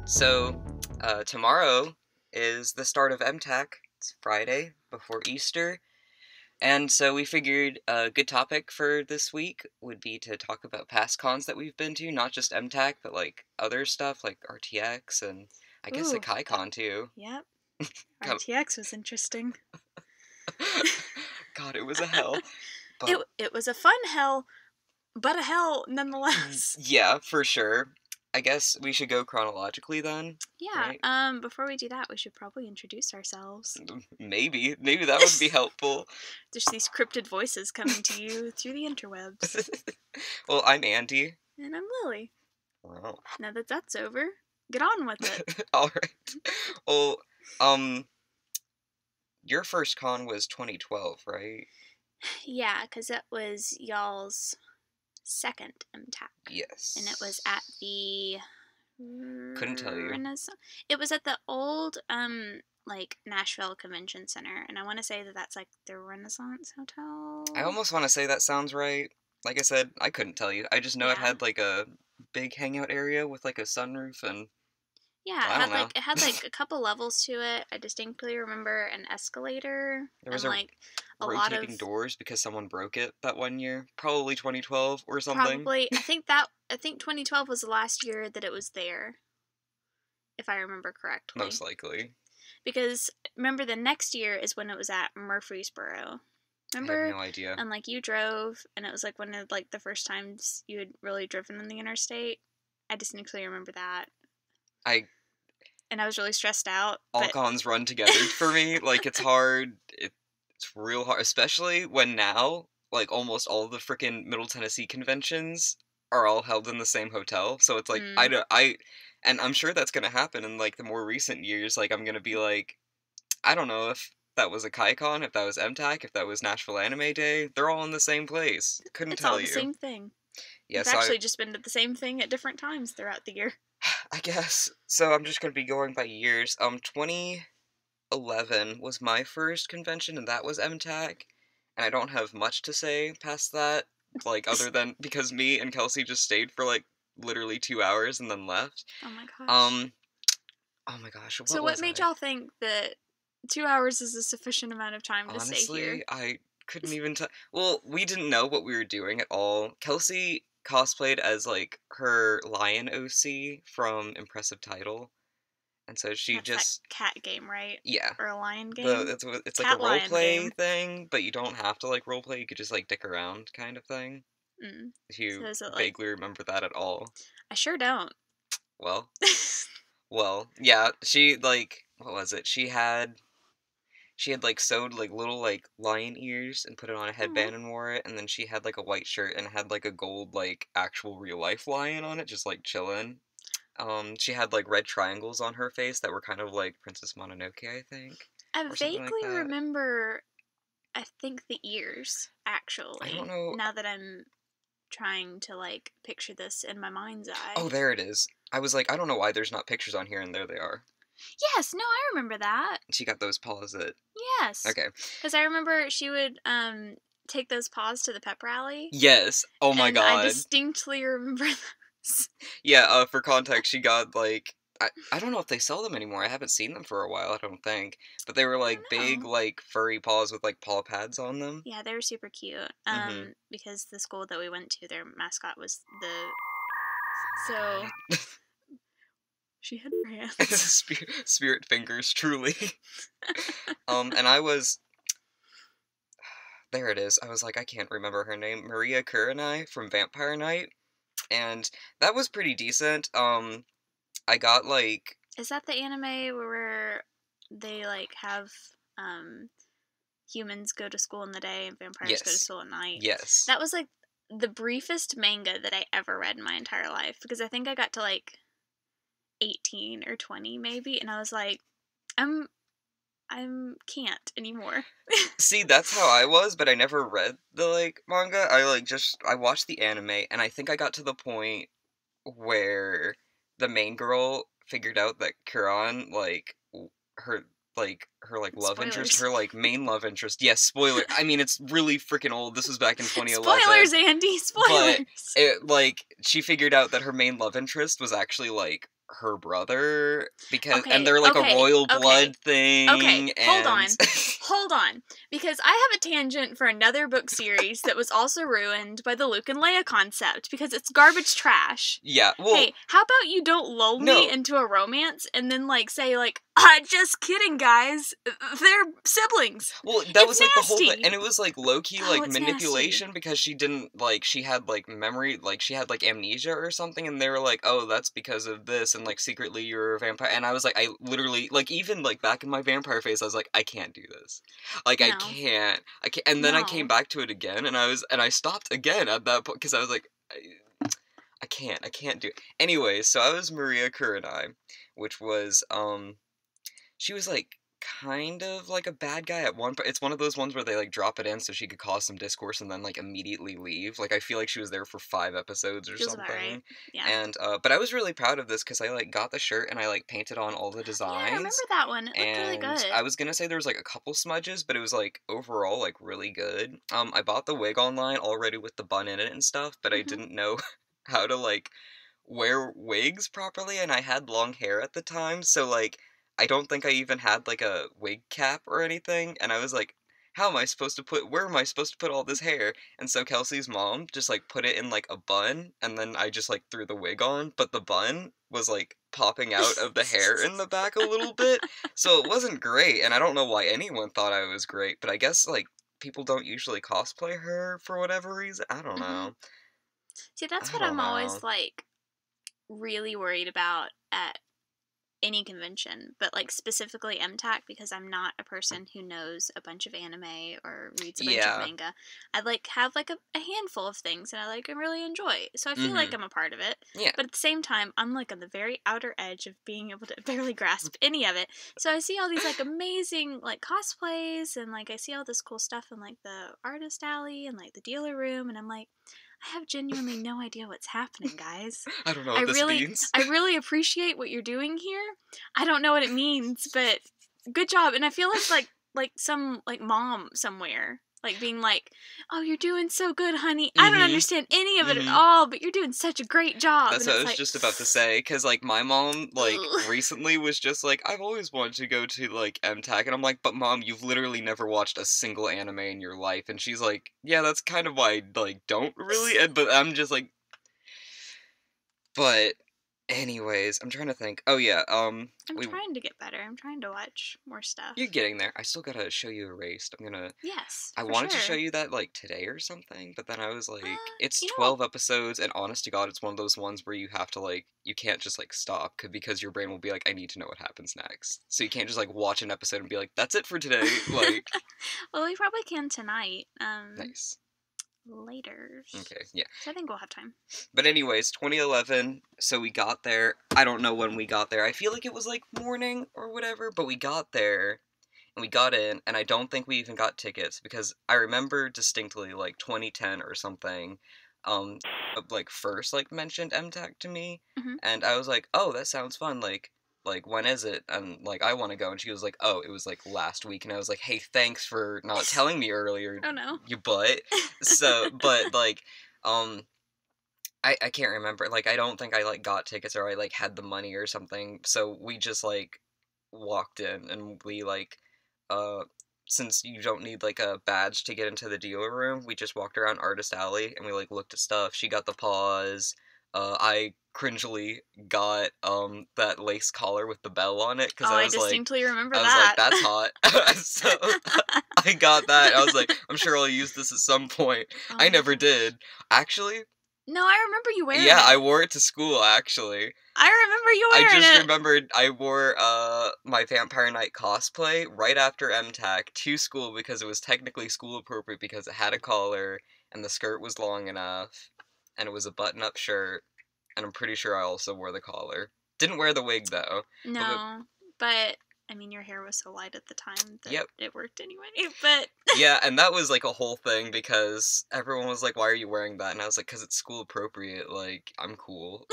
So, tomorrow is the start of MTAC. It's Friday before Easter. And so we figured a good topic for this week would be to talk about past cons that we've been to, not just MTAC, but like other stuff like RTX and I guess a Ooh, KaiCon too. yep. God, RTX was interesting. God, it was a hell. It But it was a fun hell, but a hell nonetheless. yeah, for sure. I guess we should go chronologically then, Yeah. right? Before we do that, we should probably introduce ourselves. Maybe that would be helpful. There's these cryptid voices coming to you through the interwebs. Well, I'm Andy. And I'm Lily. Wow. Now that that's over, get on with it. All right. Well, um, your first con was 2012, right? Yeah, because it was y'all's second MTAC. Yes. And it was at the Couldn't tell you. It was at the old like Nashville Convention Center, and I want to say that that's like the Renaissance Hotel. I almost want to say that sounds right. Like I said, I couldn't tell you. I just know it Yeah. had like a big hangout area with like a sunroof and Yeah, I don't know. it had like a couple levels to it. I distinctly remember an escalator There was and a like a lot rotating of doors because someone broke it that one year. Probably 2012 or something. probably I think 2012 was the last year that it was there, if I remember correctly. Most likely. Because remember the next year is when it was at Murfreesboro. Remember? I have no idea. And like you drove, and it was like one of like the first times you had really driven on the interstate. I distinctly remember that. And I was really stressed out. All cons run together for me. Like it's hard. It's real hard, especially when now like almost all the freaking Middle Tennessee conventions are all held in the same hotel. So it's like and I'm sure that's gonna happen in like the more recent years. Like I'm gonna be like, I don't know if that was a KaiCon, if that was MTAC, if that was Nashville Anime Day. They're all in the same place. Couldn't tell you. It's all the same thing. Yeah, It's actually just been at the same thing at different times throughout the year. I guess. So I'm just gonna be going by years. 2011 was my first convention, and that was MTAC. And I don't have much to say past that, like other than because me and Kelsey just stayed for like literally 2 hours and then left. Oh my gosh. Oh my gosh. So what made y'all think that 2 hours is a sufficient amount of time to stay here? Honestly, I couldn't even tell. Well, we didn't know what we were doing at all. Kelsey cosplayed as like her lion OC from Impressive Title, and so she That's just that cat game, right? yeah, Or a lion game. it's like Cat a lion roleplay game. thing, but you don't have to like roleplay. You could just like dick around, kind of thing. If you So is it, like- vaguely remember that at all. I sure don't. Well, yeah. She like what was it? She had like sewed like little like lion ears and put it on a headband and wore it, and then she had like a white shirt and had like a gold like actual real life lion on it, just like chilling. She had like red triangles on her face that were kind of like Princess Mononoke, I think. I or something vaguely like that. remember, I think the ears, actually. I don't know. Now that I'm trying to, like, picture this in my mind's eye. Oh, there it is. I was like, I don't know why there's not pictures on here, and there they are. Yes, no, I remember that. She got those paws that... Yes. Okay. Because I remember she would, take those paws to the pep rally. Yes. Oh my and god. I distinctly remember those. Yeah, for context, she got, like... I don't know if they sell them anymore. I haven't seen them for a while, I don't think. But they were, like, big, like, furry paws with, like, paw pads on them. Yeah, they were super cute. Because the school that we went to, their mascot was the... So... She had her hands. Spirit fingers, truly. And I was... There it is. I was like, I can't remember her name. Maria Kurenai from Vampire Night. And that was pretty decent. I got, like... Is that the anime where they, like, have, humans go to school in the day and vampires go to school at night? Yes. That was, like, the briefest manga that I ever read in my entire life. Because I think I got to, like, 18 or 20, maybe. And I was like, I can't anymore. See, that's how I was, but I never read the, like, manga. I watched the anime, and I think I got to the point where the main girl figured out that Kuran, like, her love interest, her, like, main love interest. Yes, spoiler. I mean, it's really freaking old. This was back in 2011. Spoilers, Andy, spoilers! But, she figured out that her main love interest was actually, like, her brother, because Okay, and they're like okay, a royal okay, blood thing. Okay, hold on. And Hold on. Because I have a tangent for another book series that was also ruined by the Luke and Leia concept because it's garbage trash. yeah, well, Hey, how about you don't lull me no. into a romance and then, like, say, like, just kidding, guys. They're siblings. Well, that It's was like the whole thing, nasty. and it was like low-key Oh, like it's manipulation because she didn't like she had like memory, like she had like amnesia or something, and they were like, "Oh, that's because of this," and like secretly you're a vampire. And I was like, I literally like even like back in my vampire phase, I was like, I can't do this, like No. I can't. And then I came No. back to it again, and I stopped again at that point because I was like, I can't do it. Anyway, so I was Maria Kurenai, which was she was like kind of like a bad guy at one point. It's one of those ones where they like drop it in so she could cause some discourse and then like immediately leave. Like I feel like she was there for 5 episodes or Feels about something. right. Yeah. And but I was really proud of this because I like got the shirt and I like painted on all the designs. Yeah, I remember that one. It looked really And good. I was gonna say there was like a couple smudges, but it was like overall like really good. I bought the wig online already with the bun in it and stuff, but I Mhm. didn't know how to like wear wigs properly, and I had long hair at the time, so like I don't think I even had like a wig cap or anything, and I was like, how am I supposed to put where am I supposed to put all this hair? And so Kelsey's mom just like put it in like a bun, and then I just like threw the wig on, but the bun was like popping out of the hair in the back a little bit, so it wasn't great, and I don't know why anyone thought I was great, but I guess like people don't usually cosplay her for whatever reason. I don't Mhm. know. See, that's I what don't I'm know. always like really worried about at any convention, but like specifically MTAC because I'm not a person who knows a bunch of anime or reads a bunch of Yeah. manga. I like have like a handful of things and I like and really enjoy. So I feel like I'm a part of it. Yeah. But at the same time, I'm like on the very outer edge of being able to barely grasp any of it. So I see all these like amazing like cosplays and like I see all this cool stuff in like the artist alley and like the dealer room and I'm like I have genuinely no idea what's happening, guys. I don't know what this means. I really appreciate what you're doing here. I don't know what it means, but good job. And I feel like some like mom somewhere like being like, "Oh, you're doing so good, honey. I don't understand any of it at all, but you're doing such a great job." That's and what I it's was like, just about to say, because like my mom like ugh. recently was just like, I've always wanted to go to like MTAC, and I'm like, but mom, you've literally never watched a single anime in your life, and she's like, yeah, that's kind of why I like don't really, but I'm just like, but anyways, I'm trying to think. Oh yeah, I'm trying to get better. I'm trying to watch more stuff. you're getting there. I still gotta show you Erased. Yes, I for wanted to show sure. you that like today or something, but then I was like, it's You know 12 episodes, and honest to God, it's one of those ones where you have to like, you can't just like stop because your brain will be like, I need to know what happens next. So you can't just like watch an episode and be like, that's it for today. Like, well, we probably can tonight. nice. Later. Okay, yeah. So I think we'll have time. But anyways, 2011. So we got there. I don't know when we got there. I feel like it was like morning or whatever, but we got there. And we got in, and I don't think we even got tickets because I remember distinctly like 2010 or something, like first like mentioned MTAC to me, Mhm. and I was like, oh, that sounds fun. Like when is it? And like I want to go, and she was like, oh, it was like last week, and I was like, hey, thanks for not telling me earlier, Oh no. you butt. So, but like, I can't remember. Like I don't think I like got tickets or I like had the money or something. So we just like walked in and we like uh since you don't need like a badge to get into the dealer room, we just walked around Artist Alley and we like looked at stuff. She got the paws. I cringily got that lace collar with the bell on it because Oh, I I was like distinctly remember I was that. like that's hot. So I got that. I was like I'm sure I'll use this at some point. Oh I my never gosh. did. Actually, No, I remember you wearing yeah, it. I wore it to school actually. I remember you I wearing just it. remembered I wore my Vampire Knight cosplay right after MTAC to school because it was technically school appropriate because it had a collar and the skirt was long enough and it was a button-up shirt and I'm pretty sure I also wore the collar. Didn't wear the wig though. No, but I mean, your hair was so light at the time that Yep. it worked anyway. But Yeah, and that was like a whole thing because everyone was like, why are you wearing that? And I was like, because it's school appropriate, like, I'm cool.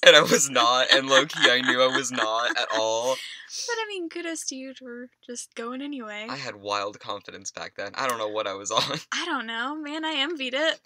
And I was not, and low-key I knew I was not at all. But I mean, kudos to you for just going anyway. I had wild confidence back then. I don't know what I was on. I don't know, man. I envied it.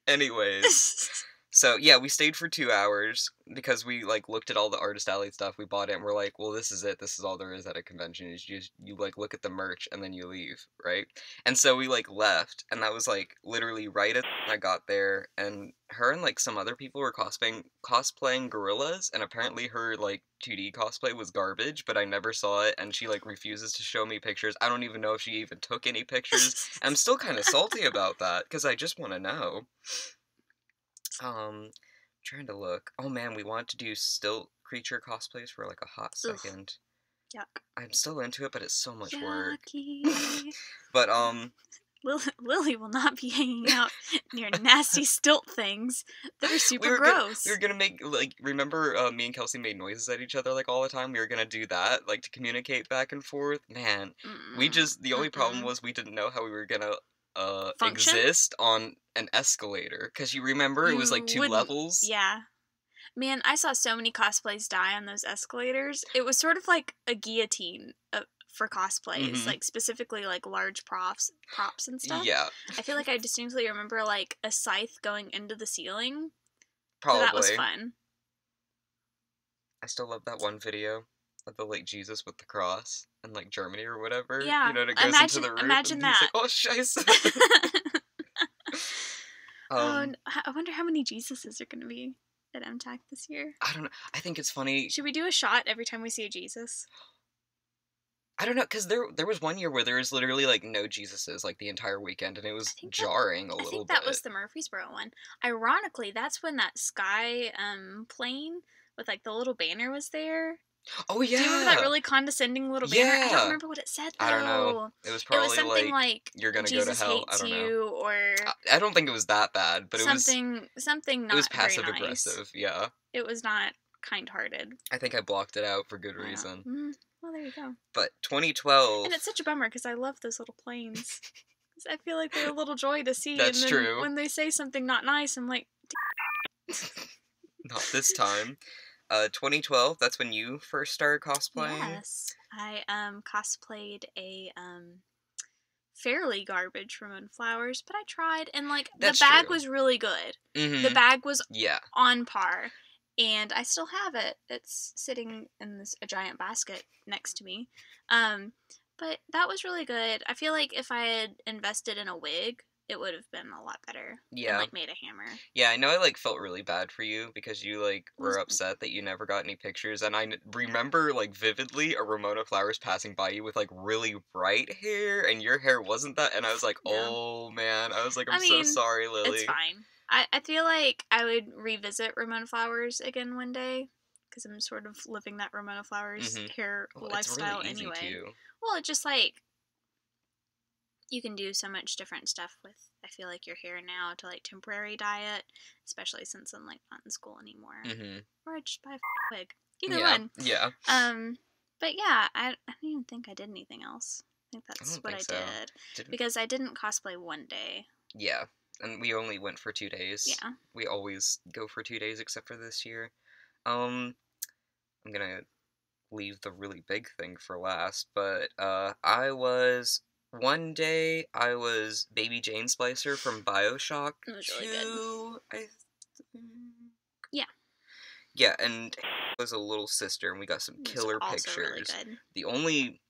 Anyways, So, yeah, we stayed for 2 hours because we, like, looked at all the Artist Alley stuff, we bought it, and we're like, "Well, this is it, this is all there is at a convention, is you, like, look at the merch, and then you leave," right? And so we, like, left, and that was, like, literally right as I got there, and her and, like, some other people were cosplaying gorillas, and apparently her, like, 2D cosplay was garbage, but I never saw it, and she, like, refuses to show me pictures. I don't even know if she even took any pictures, and I'm still kinda salty about that, because I just wanna know. Trying to look. Oh man, we wanted to do stilt creature cosplays for like a hot Ugh. second. Yuck. I'm still into it, but it's so much work. Yucky. But Lily will not be hanging out near nasty stilt things that are super gross. We were gonna make, like, remember me and Kelsey made noises at each other like all the time? We were gonna do that, like, to communicate back and forth. Man, the only problem was we didn't know how we were gonna exist on an escalator, because you remember it was like 2 levels. Yeah, man, I saw so many cosplays die on those escalators. It was sort of like a guillotine for cosplays, like specifically like large props and stuff. Yeah, I feel like I distinctly remember like a scythe going into the ceiling. probably. So that was fun. I still love that one video of the, like, Jesus with the cross in, like, Germany or whatever. Yeah, You know, and it goes into the roof. Imagine that. Like, oh, scheiße. I wonder how many Jesuses are going to be at MTAC this year. I don't know. I think it's funny. Should we do a shot every time we see a Jesus? I don't know, because there was one year where there was literally, like, no Jesuses, like, the entire weekend, and it was jarring a little bit. I think that was the Murfreesboro one. Ironically, that's when that sky plane with, like, the little banner was there. Oh, yeah! Do you remember that really condescending little banner? Yeah! I don't remember what it said, though. I don't know. It was probably, something like you're gonna Jesus go to hell. hates I don't you, know. Or... I don't think it was that bad, but something not very nice. It was passive-aggressive, yeah. It was not kind-hearted. I think I blocked it out for good reason. Well, there you go. But 2012... And it's such a bummer, because I love those little planes. I feel like they're a little joy to see. That's and then true. When they say something not nice, I'm like... Not this time. 2012, that's when you first started cosplaying? Yes. I cosplayed a fairly garbage Ramon Flowers, but I tried, and like the bag was really good. The bag was on par, and I still have it. It's sitting in a giant basket next to me. But that was really good. I feel like if I had invested in a wig, it would have been a lot better. Yeah. And, like, made a hammer. Yeah, I know I, like, felt really bad for you because you, like, were upset that you never got any pictures. And I remember, like, vividly a Ramona Flowers passing by you with, like, really bright hair. And your hair wasn't that. And I was like, oh, man. I was like, I'm so sorry, Lily. It's fine. I feel like I would revisit Ramona Flowers again one day. Because I'm sort of living that Ramona Flowers hair lifestyle it's really easy anyway. too. Well, it's just, like... You can do so much different stuff with, I feel like, your hair now to, like, temporary dye it, especially since I'm, like, not in school anymore. Or I just buy a wig. Either one. Yeah. But yeah, I don't even think I did anything else. I think that's what I did. Because I didn't cosplay one day. Yeah. And we only went for 2 days. Yeah. We always go for 2 days except for this year. I'm gonna leave the really big thing for last, but one day, I was Baby Jane Splicer from BioShock. It was really good. Yeah. Yeah, and it was a little sister, and we got some killer pictures. Really good. The only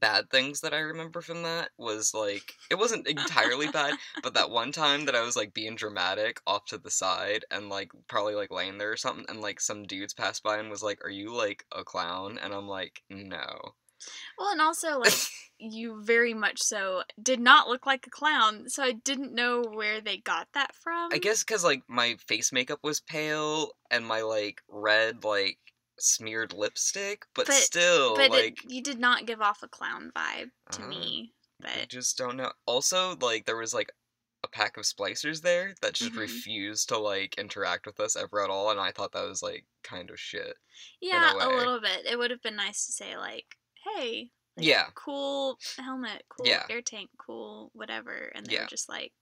bad things that I remember from that was, like, it wasn't entirely bad, but that one time that I was, like, being dramatic off to the side and, like, probably, like, laying there or something, and, like, some dudes passed by and was like, are you, like, a clown? And I'm like, no. Well, and also, like, you very much so did not look like a clown, so I didn't know where they got that from. I guess because, like, my face makeup was pale, and my, like, red, like, smeared lipstick, but still, like... you did not give off a clown vibe to me, but... I just don't know. Also, like, there was, like, a pack of splicers there that just refused to, like, interact with us ever at all, and I thought that was, like, kind of shit. Yeah, a little bit. It would have been nice to say, like, hey, like, cool helmet, cool air tank, cool whatever, and they were just like,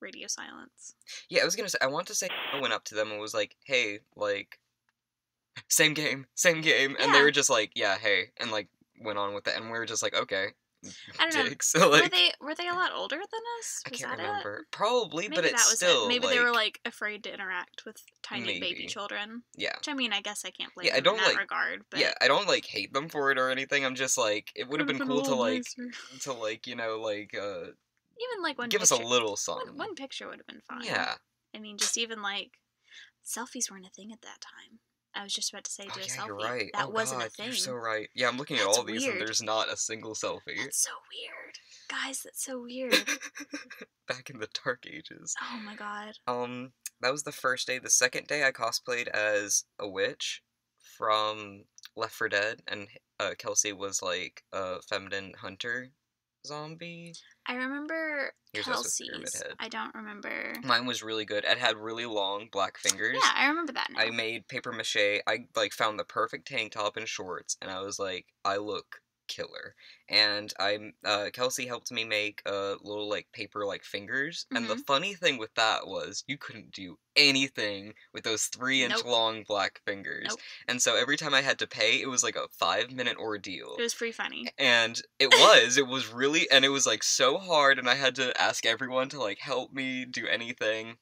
radio silence. Yeah, I was gonna say, I want to say I went up to them and was like, hey, like, same game, and they were just like, yeah, hey, and, like, went on with it, and we were just like, okay, I don't know. dicks. So, like, were they a lot older than us? I Was can't that remember. it? Probably, Maybe but it's that was still it. Maybe like, they were like afraid to interact with tiny baby maybe. children. Yeah. Which I mean, I guess I can't blame Yeah, I them in don't that like. regard. But Yeah, I don't like hate them for it or anything. I'm just like, it would have been been a cool little nicer. you know, like, Even like one give us a picture. little something. One picture would have been fine. Yeah. I mean, just even like selfies weren't a thing at that time. I was just about to say do a selfie. You're right. That wasn't a thing. You're so right. Yeah, I'm looking at That's all these and weird. there's not a single selfie. That's so weird. Guys, that's so weird. Back in the dark ages. Oh my god. That was the first day. The second day I cosplayed as a witch from Left 4 Dead, and Kelsey was like a feminine hunter zombie. I remember Here's us with Pyramid Kelsey's. Head. I don't remember. Mine was really good. It had really long black fingers. Yeah, I remember that now. I made paper mache. I like found the perfect tank top and shorts, and I was like, I look killer. And Kelsey helped me make little like paper like fingers. And the funny thing with that was you couldn't do anything with those 3-inch long black fingers. Nope. And so every time I had to pay, it was like a 5-minute ordeal. It was pretty funny. And it was really, and it was like so hard, and I had to ask everyone to like help me do anything.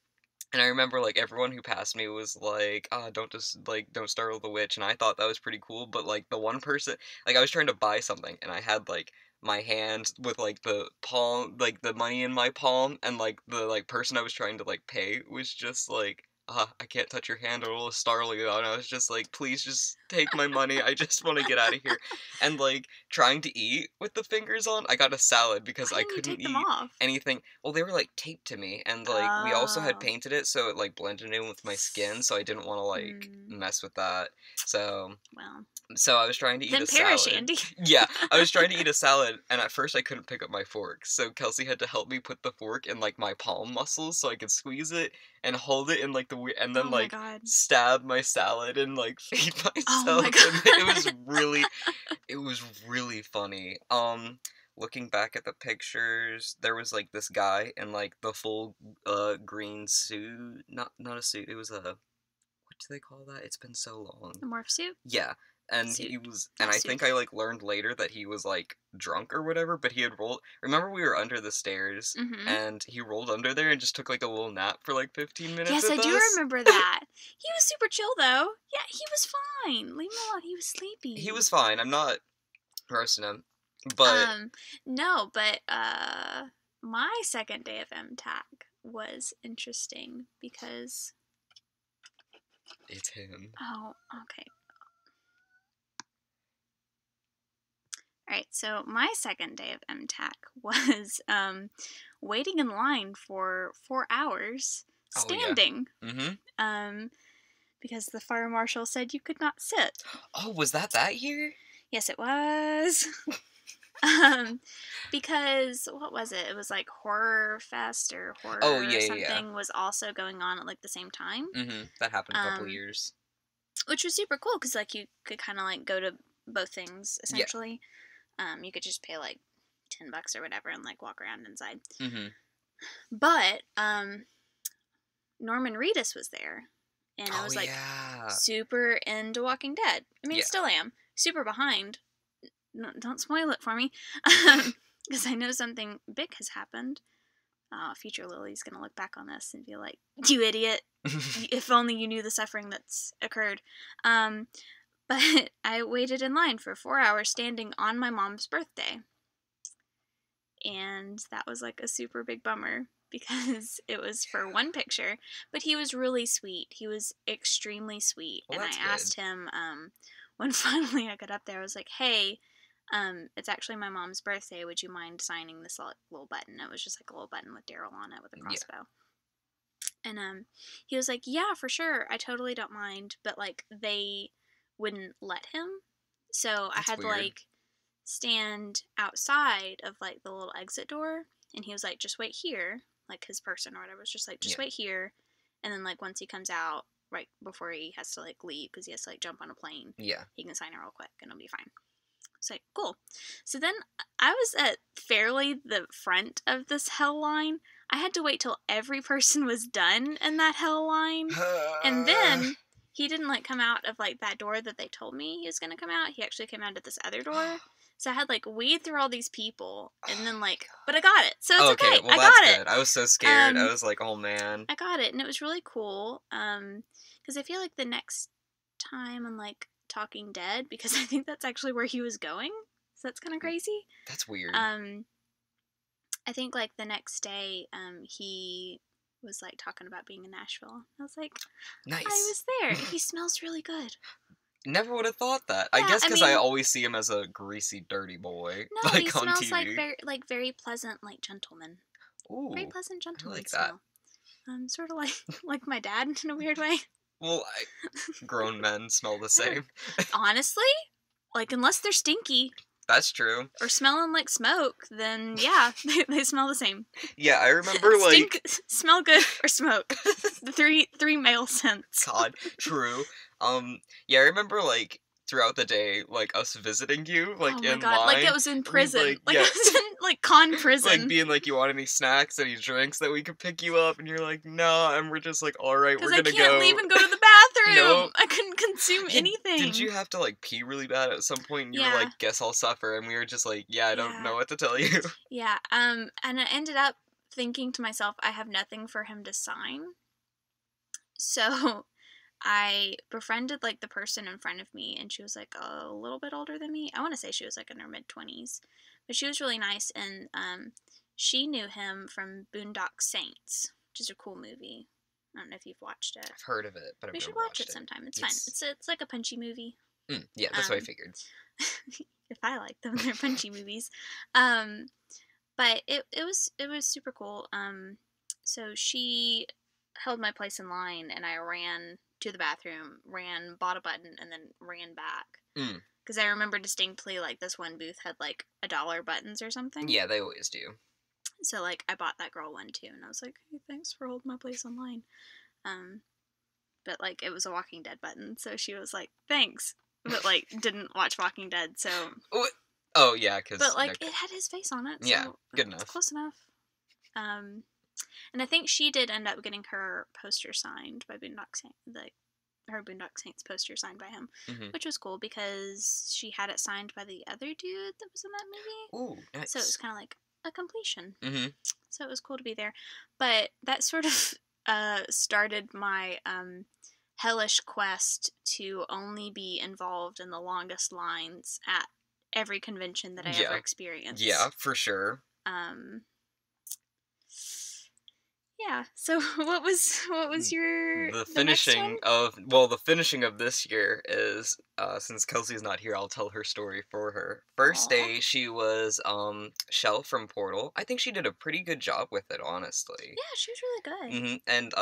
And I remember, like, everyone who passed me was like, don't startle the witch, and I thought that was pretty cool, but, like, the one person, like, I was trying to buy something, and I had, like, my hand with, like, the palm, like, the money in my palm, and, like, the, like, person I was trying to, like, pay was just, like, I can't touch your hand, or it'll startle you, and I was just like, please just take my money, I just want to get out of here. And, like, trying to eat with the fingers on, I got a salad because I couldn't eat anything. Well, they were, like, taped to me, and, like, we also had painted it, so it, like, blended in with my skin, so I didn't want to, like, mess with that, so... Well... So I was trying to eat a salad. Perish, Andy. Yeah, I was trying to eat a salad, and at first I couldn't pick up my fork, so Kelsey had to help me put the fork in, like, my palm muscles so I could squeeze it and hold it in, like, and then, like, stab my salad and, like, feed myself. Oh my God. It was really funny. Looking back at the pictures, there was, like, this guy in, like, the full, green suit. Not a suit, it was a... What do they call that? It's been so long. A morph suit? Yeah. And he was, and I think I, like, learned later that he was, like, drunk or whatever, but he had remember we were under the stairs, and he rolled under there and just took, like, a little nap for, like, 15 minutes Yes, I do remember that. He was super chill, though. Yeah, he was fine. Leave him alone. He was sleepy. He was fine. I'm not roasting him, but... No, but, my second day of MTAC was interesting, because... It's him. Oh, okay. Alright, so my second day of MTAC was waiting in line for 4 hours, standing. Oh, yeah. Because the fire marshal said you could not sit. Oh, was that year? Yes, it was. Because, what was it? It was like Horror Fest or Horror something was also going on at like the same time. That happened a couple years. Which was super cool, because like you could kind of like go to both things, essentially. You could just pay like $10 or whatever and like walk around inside. But Norman Reedus was there, and I was like super into Walking Dead. I mean, still am super behind. No, don't spoil it for me, because I know something big has happened. Future Lily's gonna look back on this and be like, "You idiot! If only you knew the suffering that's occurred." But I waited in line for 4 hours standing on my mom's birthday. And that was like a super big bummer, because it was for one picture. But he was really sweet. He was extremely sweet. Well, and I asked him, when finally I got up there, I was like, hey, it's actually my mom's birthday. Would you mind signing this little button? It was just like a little button with Daryl on it with a crossbow. And he was like, yeah, for sure. I totally don't mind. But like they... wouldn't let him, so I had to like stand outside of like the little exit door, and he was like, just wait here, like his person or whatever was just like, just wait here, and then like once he comes out right before he has to like leave, because he has to like jump on a plane, he can sign it real quick and it'll be fine. It's like, cool. So then I was at fairly the front of this hell line. I had to wait till every person was done in that hell line, and then he didn't, like, come out of, like, that door that they told me he was going to come out. He actually came out of this other door. So I had, like, weed through all these people, and then, like, God. but I got it, so it's okay. Well, I that's got good. it. I was so scared. I was like, oh, man. I got it, and it was really cool, because I feel like the next time on, like, Talking Dead, because I think that's actually where he was going, so that's kind of crazy. That's weird. I think, like, the next day, he was, like, talking about being in Nashville. I was like, nice. I was there. He smells really good. Never would have thought that. Yeah, I guess because I mean, always see him as a greasy, dirty boy. No, like, he on smells TV. very pleasant, like, gentleman. Ooh, Very pleasant gentleman I like smell. Sort of like my dad in a weird way. Well, grown men smell the same. Honestly, like, unless they're stinky. That's true. Or smelling like smoke, then yeah, they smell the same. Yeah, I remember, Stink, like... smell good, or smoke. The three male scents. God, true. Yeah, I remember, like, throughout the day, like, us visiting you, like, oh my in God, line. like it was in prison. Like yeah. it was in, like, con prison. Like, being like, you want any snacks, any drinks that we could pick you up? And you're like, no, and we're just like, alright, we're gonna go. Because I can't leave and go to the bathroom. Nope. I couldn't consume anything. Did you have to, like, pee really bad at some point? And you were like, guess I'll suffer. And we were just like, yeah, I don't know what to tell you. Yeah, and I ended up thinking to myself, I have nothing for him to sign. So I befriended, like, the person in front of me, and she was, like, a little bit older than me. I want to say she was, like, in her mid-20s. But she was really nice, and she knew him from Boondock Saints, which is a cool movie. I don't know if you've watched it. I've heard of it, but I've never watched it. We should watch it sometime. It's fun. It's like a punchy movie. Yeah, that's what I figured. If I like them, they're punchy movies. But it was super cool. So she held my place in line, and I ran to the bathroom, bought a button, and then ran back. Because I remember distinctly, like, this one booth had, like, $1 buttons or something. Yeah, they always do. So, like, I bought that girl one, too, and I was like, hey, thanks for holding my place in line. But, like, it was a Walking Dead button, so she was like, thanks. But, like, didn't watch Walking Dead, so... Oh, yeah, because... But, like, it had his face on it, so... Yeah, good enough. Close enough. And I think she did end up getting her poster signed by Boondock Saints, her Boondock Saints poster signed by him, which was cool because she had it signed by the other dude that was in that movie. Ooh, nice. So it was kind of like a completion. So it was cool to be there. But that sort of started my hellish quest to only be involved in the longest lines at every convention that I ever experienced. Yeah, for sure. Yeah. So what was your the finishing of this year is since Kelsey's not here, I'll tell her story for her. First day she was Shell from Portal. I think she did a pretty good job with it, honestly. Yeah, she was really good. And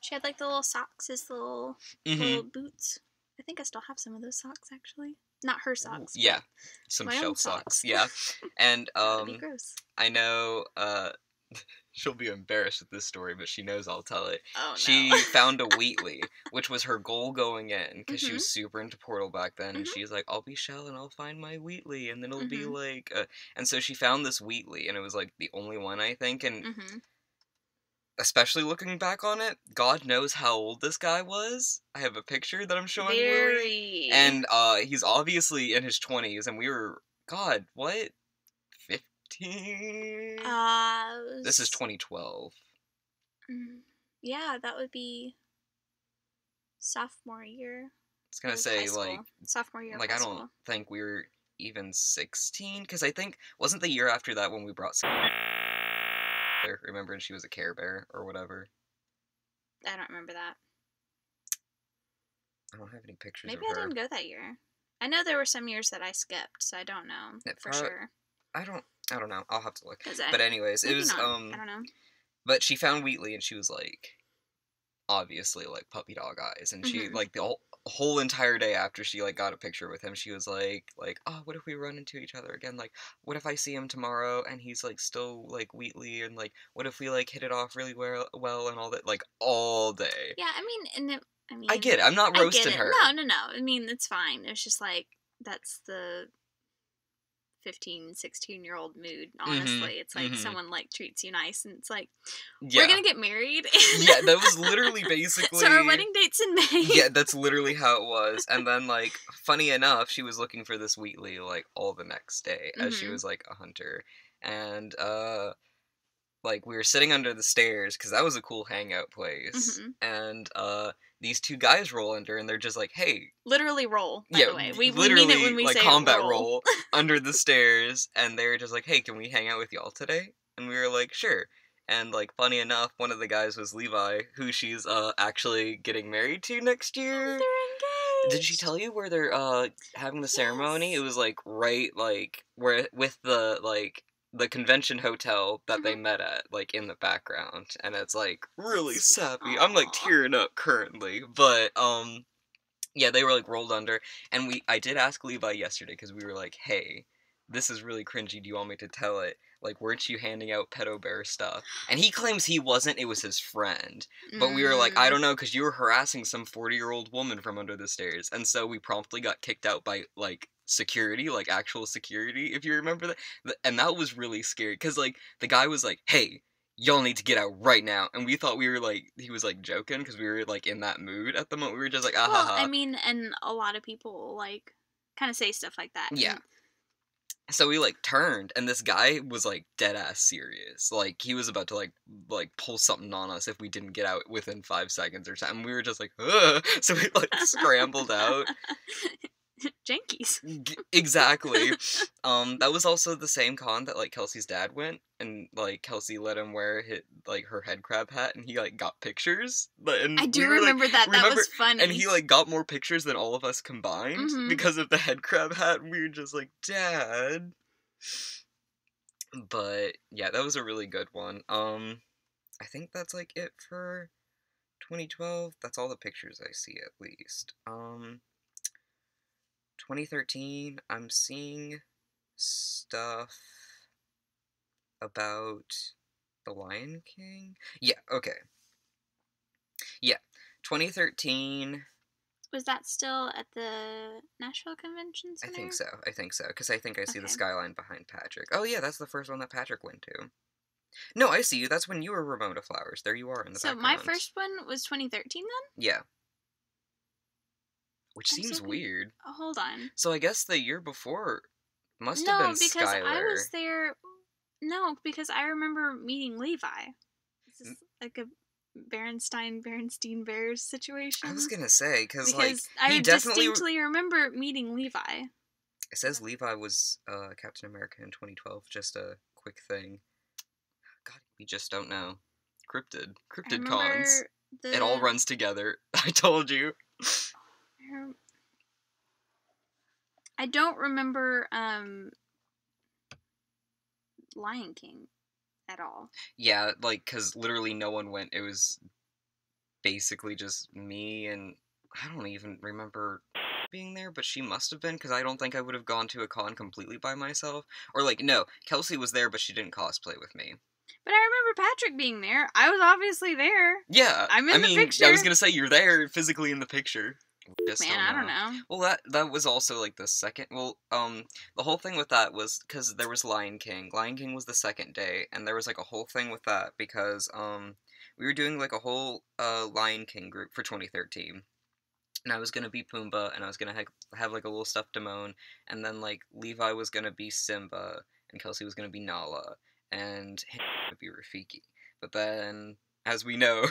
she had, like, the little socks, his little boots. I think I still have some of those socks, actually. Not her socks. Ooh, yeah, some Shell socks. Yeah. And that'd be gross. I know she'll be embarrassed with this story, but she knows I'll tell it. Oh, no. She found a Wheatley, which was her goal going in, because she was super into Portal back then, and she's like, I'll be Shell and I'll find my Wheatley, and then it'll be like... And so she found this Wheatley, and it was, like, the only one, I think, and... Especially looking back on it, God knows how old this guy was. I have a picture that I'm showing Lily. And he's obviously in his 20s, and we were... God, what? 15? This is 2012. Yeah, that would be sophomore year. I was gonna say, like... Sophomore year Like, I don't think we were even 16, because I think... Wasn't the year after that when we brought... Remember, and she was a Care Bear, or whatever? I don't remember that. I don't have any pictures of her. Maybe I didn't go that year. I know there were some years that I skipped, so I don't know for sure. I don't know. I'll have to look. But anyways, it was, I don't know. But she found Wheatley, and she was, like, obviously, like, puppy dog eyes, and she, like, the whole entire day after she, like, got a picture with him, she was like, oh, what if we run into each other again? Like, what if I see him tomorrow, and he's, like, still, like, Wheatley, and, like, what if we, like, hit it off really well, and all that, like, all day. Yeah, I mean, I get it. I'm not roasting her. No. I mean, it's fine. It's just, like, that's the 15, 16-year-old mood, honestly. It's like someone, like, treats you nice, and it's like, Yeah. we're gonna get married. Yeah, that was literally basically... So our wedding date's in May. Yeah, that's literally how it was. And then, like, funny enough, she was looking for this Wheatley, like, all the next day, as she was, like, a hunter. And, like, we were sitting under the stairs, because that was a cool hangout place. And, these two guys roll under, and they're just like, hey... Literally roll, by the way. We literally, mean it when we like, say combat roll under the stairs, and they were just like, hey, can we hang out with y'all today? And we were like, sure. And, like, funny enough, one of the guys was Levi, who she's, actually getting married to next year. They're engaged! Did she tell you where they're, having the ceremony? It was, like, right, like, where, with the, like... the convention hotel that they met at, like, in the background, and it's, like, really sappy. I'm, like, tearing up currently, but, yeah, they were, like, rolled under, and I did ask Levi yesterday, because we were like, hey, this is really cringy, do you want me to tell it? Like, weren't you handing out pedo bear stuff? And he claims he wasn't, it was his friend. But we were like, I don't know, because you were harassing some 40-year-old woman from under the stairs, and so we promptly got kicked out by, like, security, like, actual security, if you remember that. And that was really scary, because, like, the guy was like, hey, y'all need to get out right now. And we thought we were, like, he was, like, joking, because we were, like, in that mood at the moment. We were just like, ah, well, ha, ha. I mean, and a lot of people, like, kind of say stuff like that. Yeah. So we, like, turned, and this guy was, like, dead-ass serious. Like, he was about to, like, pull something on us if we didn't get out within 5 seconds or something. We were just like, ugh! So we, like, scrambled out. Jankies. Exactly. That was also the same con that, like, Kelsey's dad went, and, like, Kelsey let him wear her head crab hat, and he, like, got pictures. And I do remember that. That was funny. And he, like, got more pictures than all of us combined because of the head crab hat, and we were just like, Dad. But, yeah, that was a really good one. I think that's, like, it for 2012. That's all the pictures I see, at least. 2013, I'm seeing stuff about The Lion King. Yeah, okay. Yeah, 2013. Was that still at the Nashville Convention Center? I think so, because I think I see the skyline behind Patrick. Oh yeah, that's the first one that Patrick went to. No, I see you. That's when you were Ramona Flowers. There you are in the background. So my first one was 2013 then? Yeah. Which seems weird. Oh, hold on. So I guess the year before must have been Skylar. No, because I was there... No, because I remember meeting Levi. This is like a Berenstein Bears situation. I was gonna say, because like, I distinctly remember meeting Levi. It says Levi was Captain America in 2012. Just a quick thing. God, we just don't know. Cryptid cons. It all runs together. I told you. I don't remember Lion King at all. Yeah, like, because literally no one went. It was basically just me, and I don't even remember being there, but she must have been, because I don't think I would have gone to a con completely by myself. Or, like, no, Kelsey was there, but she didn't cosplay with me. But I remember Patrick being there. I was obviously there. Yeah. I'm in the picture. I was going to say, you're there physically in the picture. I don't know. Well, that was also, like, the second... Well, the whole thing with that was... Because there was Lion King. Lion King was the second day, and there was, like, a whole thing with that, because, we were doing, like, a whole, Lion King group for 2013. And I was gonna be Pumbaa, and I was gonna have, like, a little stuffed Timon, and then, like, Levi was gonna be Simba, and Kelsey was gonna be Nala, and him would be Rafiki. But then... As we know,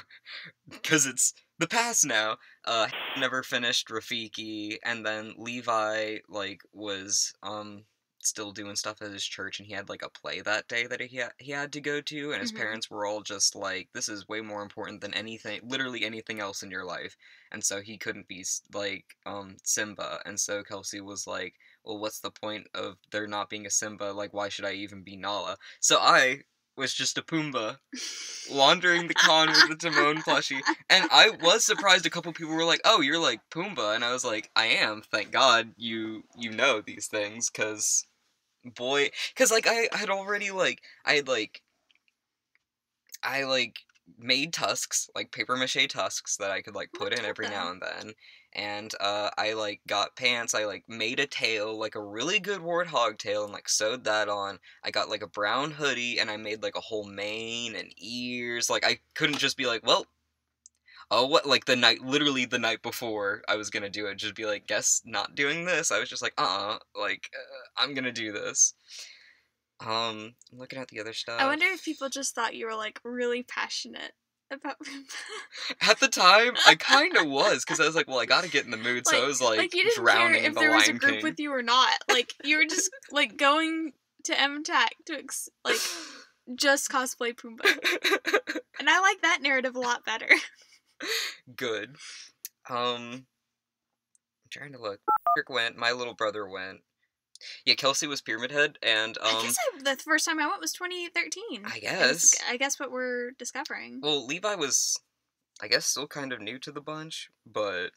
because it's the past now, never finished Rafiki, and then Levi, like, was, still doing stuff at his church, and he had, like, a play that day that he had to go to, and his parents were all just like, this is way more important than anything, literally anything else in your life, and so he couldn't be, like, Simba, and so Kelsey was like, well, what's the point of there not being a Simba, like, why should I even be Nala? So I was just a Pumbaa, wandering the con with the Timon plushie, and I was surprised a couple people were like, oh, you're like Pumbaa, and I was like, I am, thank God you know these things, because, boy, because, like, I had already, like, I made tusks, like paper mache tusks that I could like put Oh, in every now Tilda. and then. And I like got pants. I like made a tail, like a really good warthog tail, and like sewed that on. I got like a brown hoodie, and I made like a whole mane and ears. Like I couldn't just be like, well, oh, what, like literally the night before I was gonna do it, just be like, guess not doing this. I was just like, I'm gonna do this. I'm looking at the other I stuff. wonder if people just thought you were like really passionate about At the time, I kind of was, because I was like, well, I gotta get in the mood, so I was like you didn't care drowning in if the there was a Lion group King. with you or not. Like you were just like going to MTAC to like just cosplay Pumbaa, and I like that narrative a lot better. Good. I'm trying to look. Rick went. My little brother went. Yeah, Kelsey was Pyramid Head, and I guess the first time I went was 2013. I guess. I guess what we're discovering. Well, Levi was, I guess, still kind of new to the bunch, but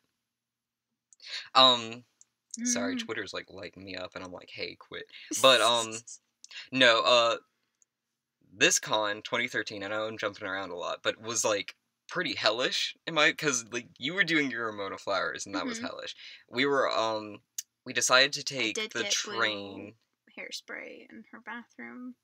sorry, Twitter's like lighting me up, and I'm like, hey, quit. But no, this con 2013. I know I'm jumping around a lot, but was like pretty hellish in my, because like you were doing your Ramona Flowers, and that was hellish. We were we decided to take the train. Hairspray in her bathroom.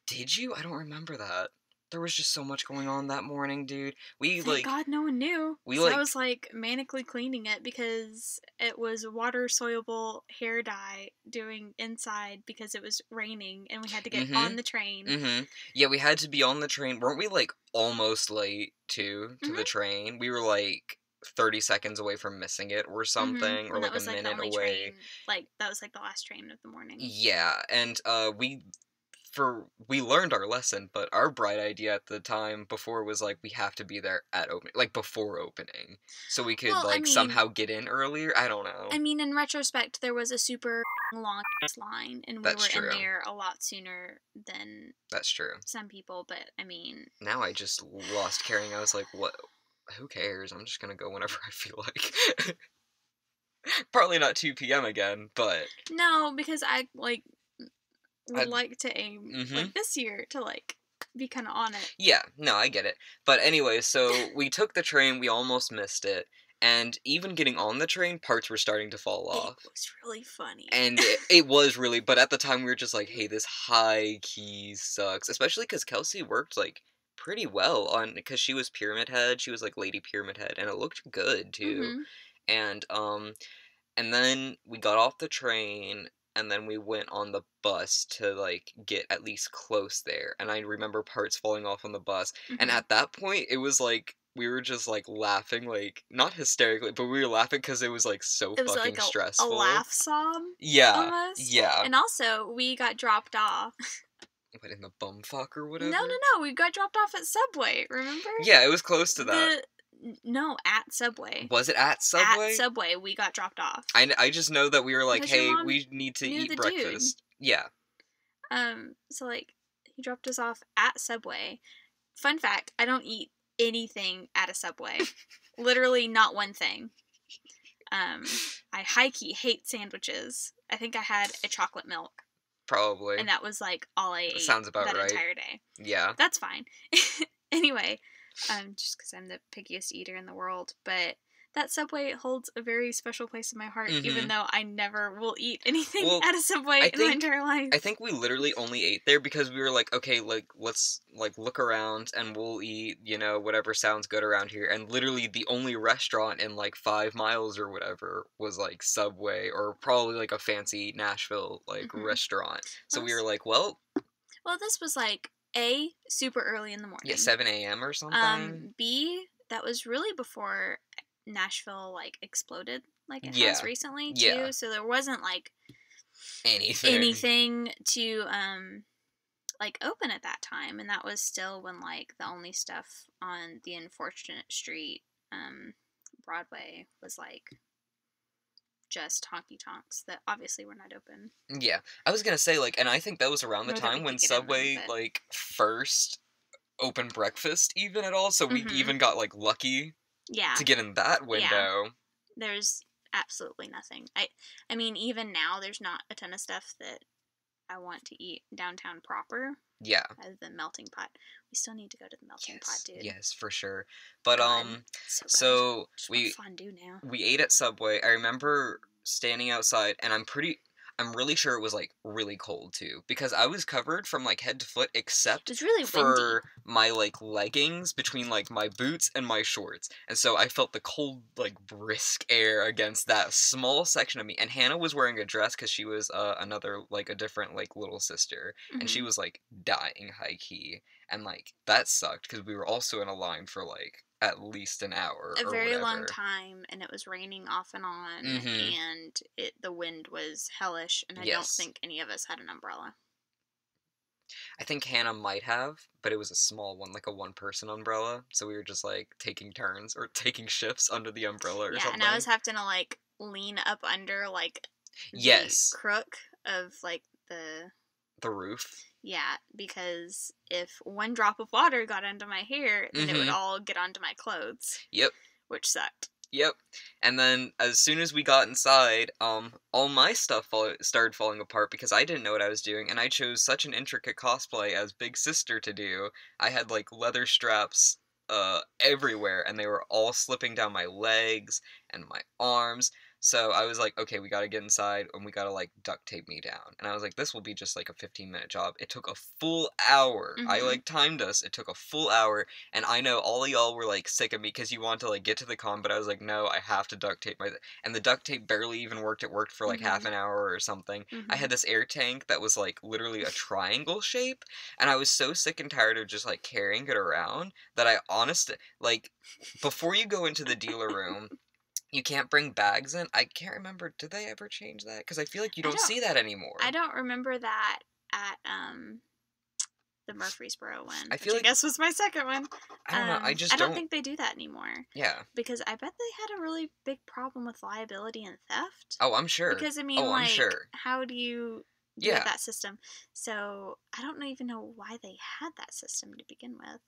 Did you? I don't remember that. There was just so much going on that morning, dude. Thank God no one knew. I was like manically cleaning it because it was water soluble hair dye doing inside because it was raining and we had to get on the train. Yeah, we had to be on the train. Weren't we like almost late to the train? We were like 30 seconds away from missing it or something, or like a minute away. That was like the last train of the morning. Yeah, and we learned our lesson, but our bright idea at the time before was like we have to be there at opening, like before opening, so we could somehow get in earlier. I don't know. I mean, in retrospect, there was a super long line, and we were in there a lot sooner than some people. But I mean, now I just lost caring. I was like, what? Who cares? I'm just gonna go whenever I feel like. Probably not 2 p.m. again, but no, because I would like to aim like this year to like be kind of on it. Yeah, no, I get it. But anyway, so we took the train, we almost missed it, and even getting on the train, parts were starting to fall off. It was really funny. And it was really, but at the time we were just like, hey, this high key sucks, especially because Kelsey worked like pretty well on, because she was Pyramid Head, she was like Lady Pyramid Head, and it looked good too. And then we got off the train, and then we went on the bus to, like, get at least close there. And I remember parts falling off on the bus. And at that point, it was, like, we were just, like, laughing, like, not hysterically, but we were laughing because it was, like, so fucking stressful. It was, like, a laugh sob? Yeah. Almost? Yeah. And also, we got dropped off. What, in the bumfuck or whatever? No, we got dropped off at Subway, remember? Yeah, it was close to that. No, at Subway. Was it at Subway? At Subway, we got dropped off. I just know that we were like, hey, we need to eat breakfast. Dude. Yeah. So, like, he dropped us off at Subway. Fun fact, I don't eat anything at a Subway. Literally not one thing. I high-key hate sandwiches. I think I had a chocolate milk. Probably. And that was, like, all I ate sounds about that right. entire day. Yeah. That's fine. Anyway, just because I'm the pickiest eater in the world, but that Subway holds a very special place in my heart, even though I never will eat anything at a Subway in my entire life. I think we literally only ate there because we were like, okay, like, let's, like, look around and we'll eat, you know, whatever sounds good around here. And literally the only restaurant in, like, 5 miles or whatever was, like, Subway or probably, like, a fancy Nashville, like, restaurant. So we were like, well, this was, like, A, super early in the morning. Yeah, 7 a.m. or something. B, that was really before Nashville, like, exploded, like it has recently, too. Yeah. So there wasn't, like, anything to, like, open at that time. And that was still when, like, the only stuff on the Unfortunate Street, Broadway was, like, just honky tonks that obviously were not open. Yeah. I was gonna say, like, and I think that was around the time when Subway, like, first opened breakfast even at all, so we even got, like, lucky to get in that window. Yeah. There's absolutely nothing. I mean, even now, there's not a ton of stuff that I want to eat downtown proper, Yeah. Rather than melting pot. We still need to go to the melting pot, dude. Yes, for sure. But God, so good. so Just want fondue now. we ate at Subway. I remember standing outside, and I'm really sure it was like really cold too, because I was covered from like head to foot except It was really for windy. my like leggings between like my boots and my shorts, and so I felt the cold like brisk air against that small section of me. And Hannah was wearing a dress because she was another like a different like little sister, and she was like dying high key, and like that sucked because we were also in a line for like at least an hour A or very whatever. long time, and it was raining off and on, and the wind was hellish, and I don't think any of us had an umbrella. I think Hannah might have, but it was a small one, like a one-person umbrella, so we were just like taking turns or taking shifts under the umbrella or something. And I was having to like lean up under like the crook of like the roof. Yeah, because if one drop of water got into my hair, then it would all get onto my clothes. Yep. Which sucked. Yep. And then as soon as we got inside, all my stuff started falling apart because I didn't know what I was doing, and I chose such an intricate cosplay as Big Sister to do. I had like leather straps everywhere, and they were all slipping down my legs and my arms. So I was like, okay, we gotta get inside, and we gotta like duct tape me down. And I was like, this will be just like a 15-minute job. It took a full hour. I like timed us. It took a full hour, and I know all of y'all were like sick of me because you want to like get to the con, but I was like, no, I have to duct tape my. And the duct tape barely even worked. It worked for like half an hour or something. I had this air tank that was like literally a triangle shape, and I was so sick and tired of just like carrying it around that I honestly like before you go into the dealer room. You can't bring bags in? I can't remember. Did they ever change that? Because I feel like you don't see that anymore. I don't remember that at the Murfreesboro one, I feel which I guess was my second one. I don't know. I don't think they do that anymore. Yeah. Because I bet they had a really big problem with liability and theft. Oh, I'm sure. Because, I mean, I'm sure. How do you do that system? So, I don't even know why they had that system to begin with.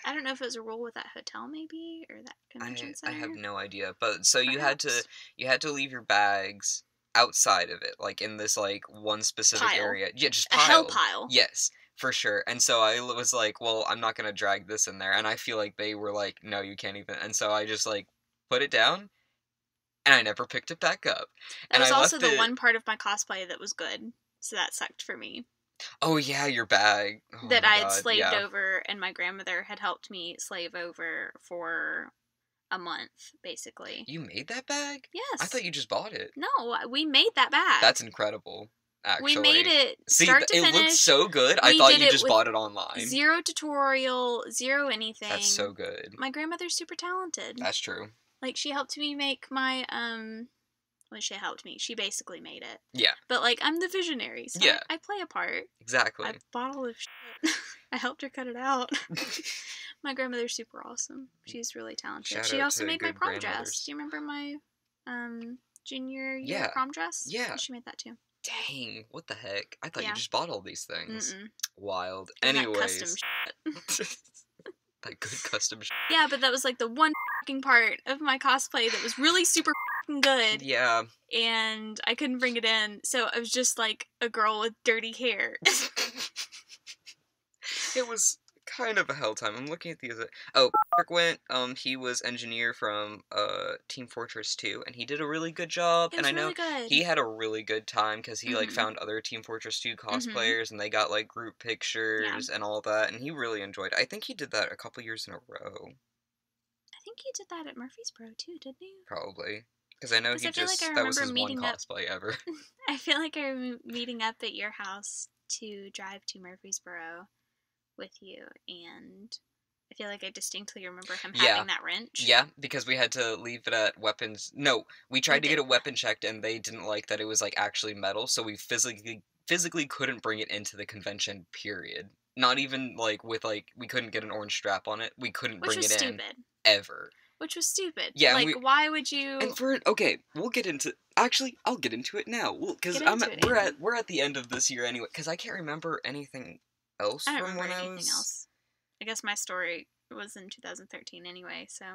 I don't know if it was a rule with that hotel, maybe, or that convention center. I have no idea. But so you had to leave your bags outside of it, like in this like one specific area. Yeah, just a hell pile. Yes, for sure. And so I was like, well, I'm not gonna drag this in there. And I feel like they were like, no, you can't even. And so I just like put it down, and I never picked it back up. That was also the one part of my cosplay that was good, so that sucked for me. Oh, yeah, your bag. Oh, that I had slaved over, and my grandmother had helped me slave over for a month, basically. You made that bag? Yes. I thought you just bought it. No, we made that bag. That's incredible, actually. We made it start to finish. It looked so good. I thought you just bought it online. Zero tutorial, zero anything. That's so good. My grandmother's super talented. That's true. Like, she helped me make my, well, she helped me. She basically made it. Yeah. But, like, I'm the visionary, so I play a part. Exactly. I bought all of shit. I helped her cut it out. My grandmother's super awesome. She's really talented. She also made my prom dress. Do you remember my junior year prom dress? Yeah. She made that too. Dang, what the heck? I thought you just bought all these things. Wild. Anyways. That custom shit. That good custom shit. Yeah, but that was like the one fucking part of my cosplay that was really super fucking good. Yeah. And I couldn't bring it in, so I was just like a girl with dirty hair. It was kind of a hell time. I'm looking at these. Oh, Patrick went. He was engineer from Team Fortress 2, and he did a really good job. And I know he had a really good time because he like found other Team Fortress 2 cosplayers, and they got like group pictures and all that, and he really enjoyed it. I think he did that a couple years in a row. I think he did that at Murfreesboro too, didn't he? Probably. Because I know he just, that was his one cosplay ever. I feel like I remember meeting up at your house to drive to Murfreesboro with you, and I feel like I distinctly remember him having that wrench. Yeah, because we had to leave it at weapons. No, we tried to get a weapon checked, and they didn't like that it was like actually metal, so we physically couldn't bring it into the convention, period. Not even like with like, we couldn't get an orange strap on it. We couldn't bring it in ever. Which was stupid. Yeah, like why would you? And we'll get into. Actually, I'll get into it now. Because we're at the end of this year anyway. Because I can't remember anything else from when I was. Else. I guess my story was in 2013 anyway, so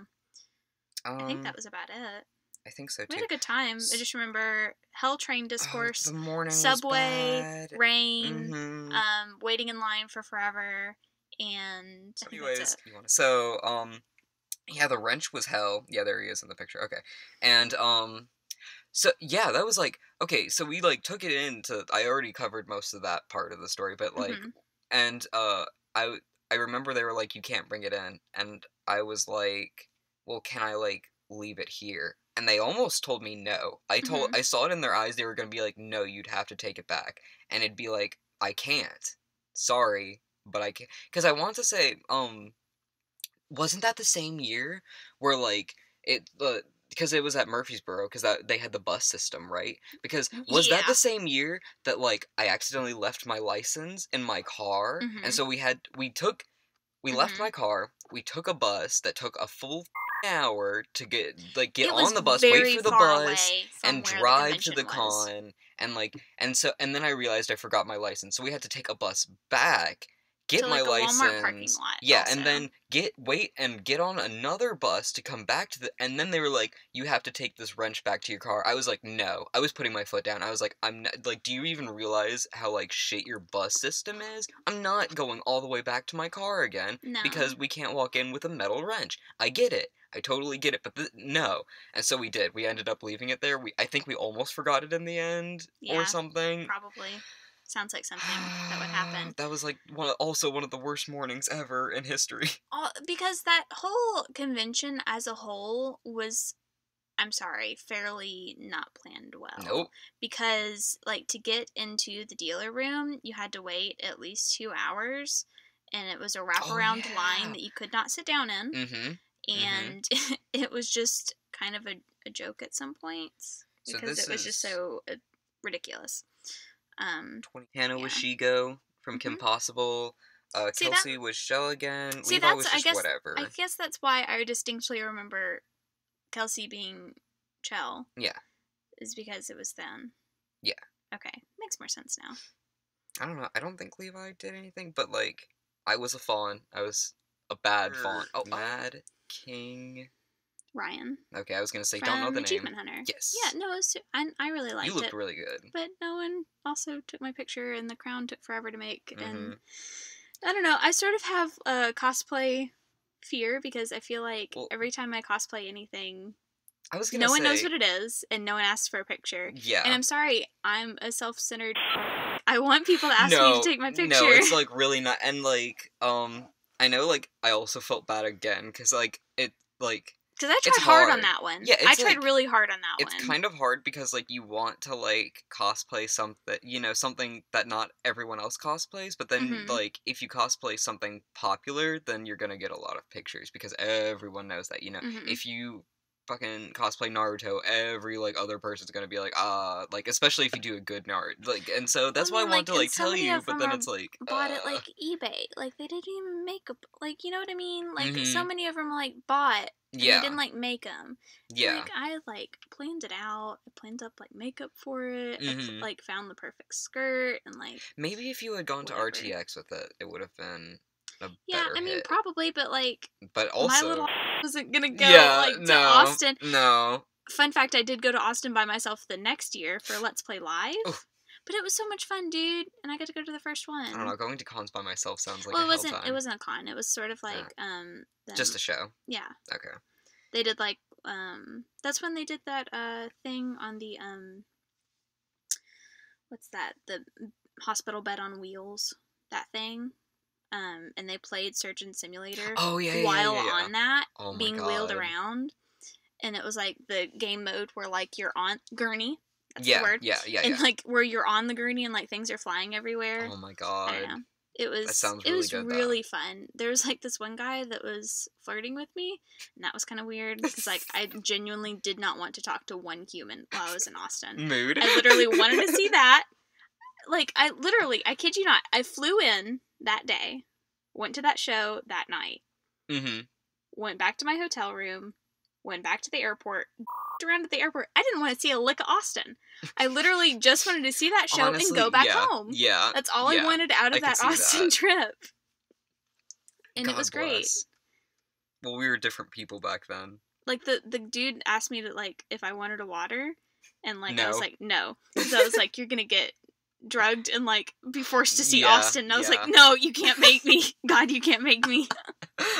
I think that was about it. I think so We too. had a good time. I just remember Hell Train Discourse, The morning Subway, was bad. rain, waiting in line for forever, and I think that's it. So, yeah, the wrench was hell. Yeah, there he is in the picture. Okay. And, so, yeah, that was, like, okay, so we, like, took it into, I already covered most of that part of the story, but, like, and, I, I remember they were like, you can't bring it in, and I was like, well, can I, like, leave it here? And they almost told me no. I saw it in their eyes, they were gonna be like, no, you'd have to take it back. And it'd be like, I can't. Sorry, but I can't. Because I want to say, wasn't that the same year where, like, because it was at Murfreesboro, because they had the bus system, right? Because was that the same year that, like, I accidentally left my license in my car, and so we left my car, we took a bus that took a full hour to get on the bus, wait for the bus, and drive to the con, and, like, and then I realized I forgot my license, so we had to take a bus back, get to, my like, a license, Walmart parking lot, yeah, also. and then get on another bus to come back to and then they were like, you have to take this wrench back to your car. I was like, no. I was putting my foot down. I was like, I'm not, like, do you even realize how, like, shit your bus system is? I'm not going all the way back to my car again because we can't walk in with a metal wrench. I get it. I totally get it, but no. And so we did. We ended up leaving it there. I think we almost forgot it in the end or something. Probably. Sounds like something that would happen. That was, like, also one of the worst mornings ever in history. Because that whole convention as a whole was, I'm sorry, fairly not planned well. Nope. Because, like, to get into the dealer room, you had to wait at least 2 hours, and it was a wraparound line that you could not sit down in. And it was just kind of a joke at some points, because it was just so ridiculous. Hannah was Shigo from Kim Possible. Kelsey was Shell again. Levi was just whatever. I guess that's why I distinctly remember Kelsey being Chell. Yeah. Is because it was then. Yeah. Okay. Makes more sense now. I don't know. I don't think Levi did anything, but, like, I was a fawn. I was a bad fawn. Oh, Mad King Ryan. Okay, I was gonna say, from don't know the Achievement name. Hunter. Yes. Yeah, no, I really liked it. You looked really good. But no one also took my picture, and the crown took forever to make. And I don't know. I sort of have a cosplay fear because I feel like every time I cosplay anything, no one knows what it is, and no one asks for a picture. Yeah. And I'm sorry, I'm a self-centered. I want people to ask me to take my picture. No, it's, like, really not. And, like, I know, like, I also felt bad again because, like, it, like. Because I tried hard on that one. Yeah, I tried really hard on that one. It's kind of hard because, like, you want to, like, cosplay something, you know, something that not everyone else cosplays, but then, like, if you cosplay something popular, then you're gonna get a lot of pictures because everyone knows that, you know. If you fucking cosplay Naruto, every, like, other person's gonna be like, like, especially if you do a good Naruto, like, and so that's why I want to, like, tell you, but then it's like, bought it, like, eBay, like, they didn't even make a, like, you know what I mean, like, so many of them, like, bought. And they didn't, like, make them. Yeah. Like, I, like, planned it out. I planned up, like, makeup for it. I, like, found the perfect skirt and, like... Maybe if you had gone to RTX with it, it would have been a better I mean, hit. Probably, but, like... But also... My little wasn't gonna go, to Austin. No. Fun fact, I did go to Austin by myself the next year for Let's Play Live. Oof. But it was so much fun, dude, and I got to go to the first one. I don't know, going to cons by myself sounds like it wasn't a con. It was sort of like, just a show? Yeah. Okay. They did, like, that's when they did that, thing on the, what's that? The hospital bed on wheels, that thing. And they played Surgeon Simulator while on that, being wheeled around. And it was, like, the game mode where, like, you're on gurney. That's the word. Yeah. And, like, where you're on the gurney and, like, things are flying everywhere. Oh, my God. I don't know. That sounds really good, really fun. There was, like, this one guy that was flirting with me, and that was kind of weird, because, like, I genuinely did not want to talk to one human while I was in Austin. Mood. I literally wanted to see that. Like, I kid you not, I flew in that day, went to that show that night, went back to my hotel room, went back to the airport, around at the airport. I didn't want to see a lick of Austin. I literally just wanted to see that show and go back home. Yeah. That's all I wanted out of that Austin trip. And it was great. Well, we were different people back then. like, the dude asked me to, like, if I wanted a water, and, like, I was No. like, no. Because I was like, you're gonna get drugged and, like, be forced to see Yeah, Austin. And I was like, no, you can't make me. God, you can't make me.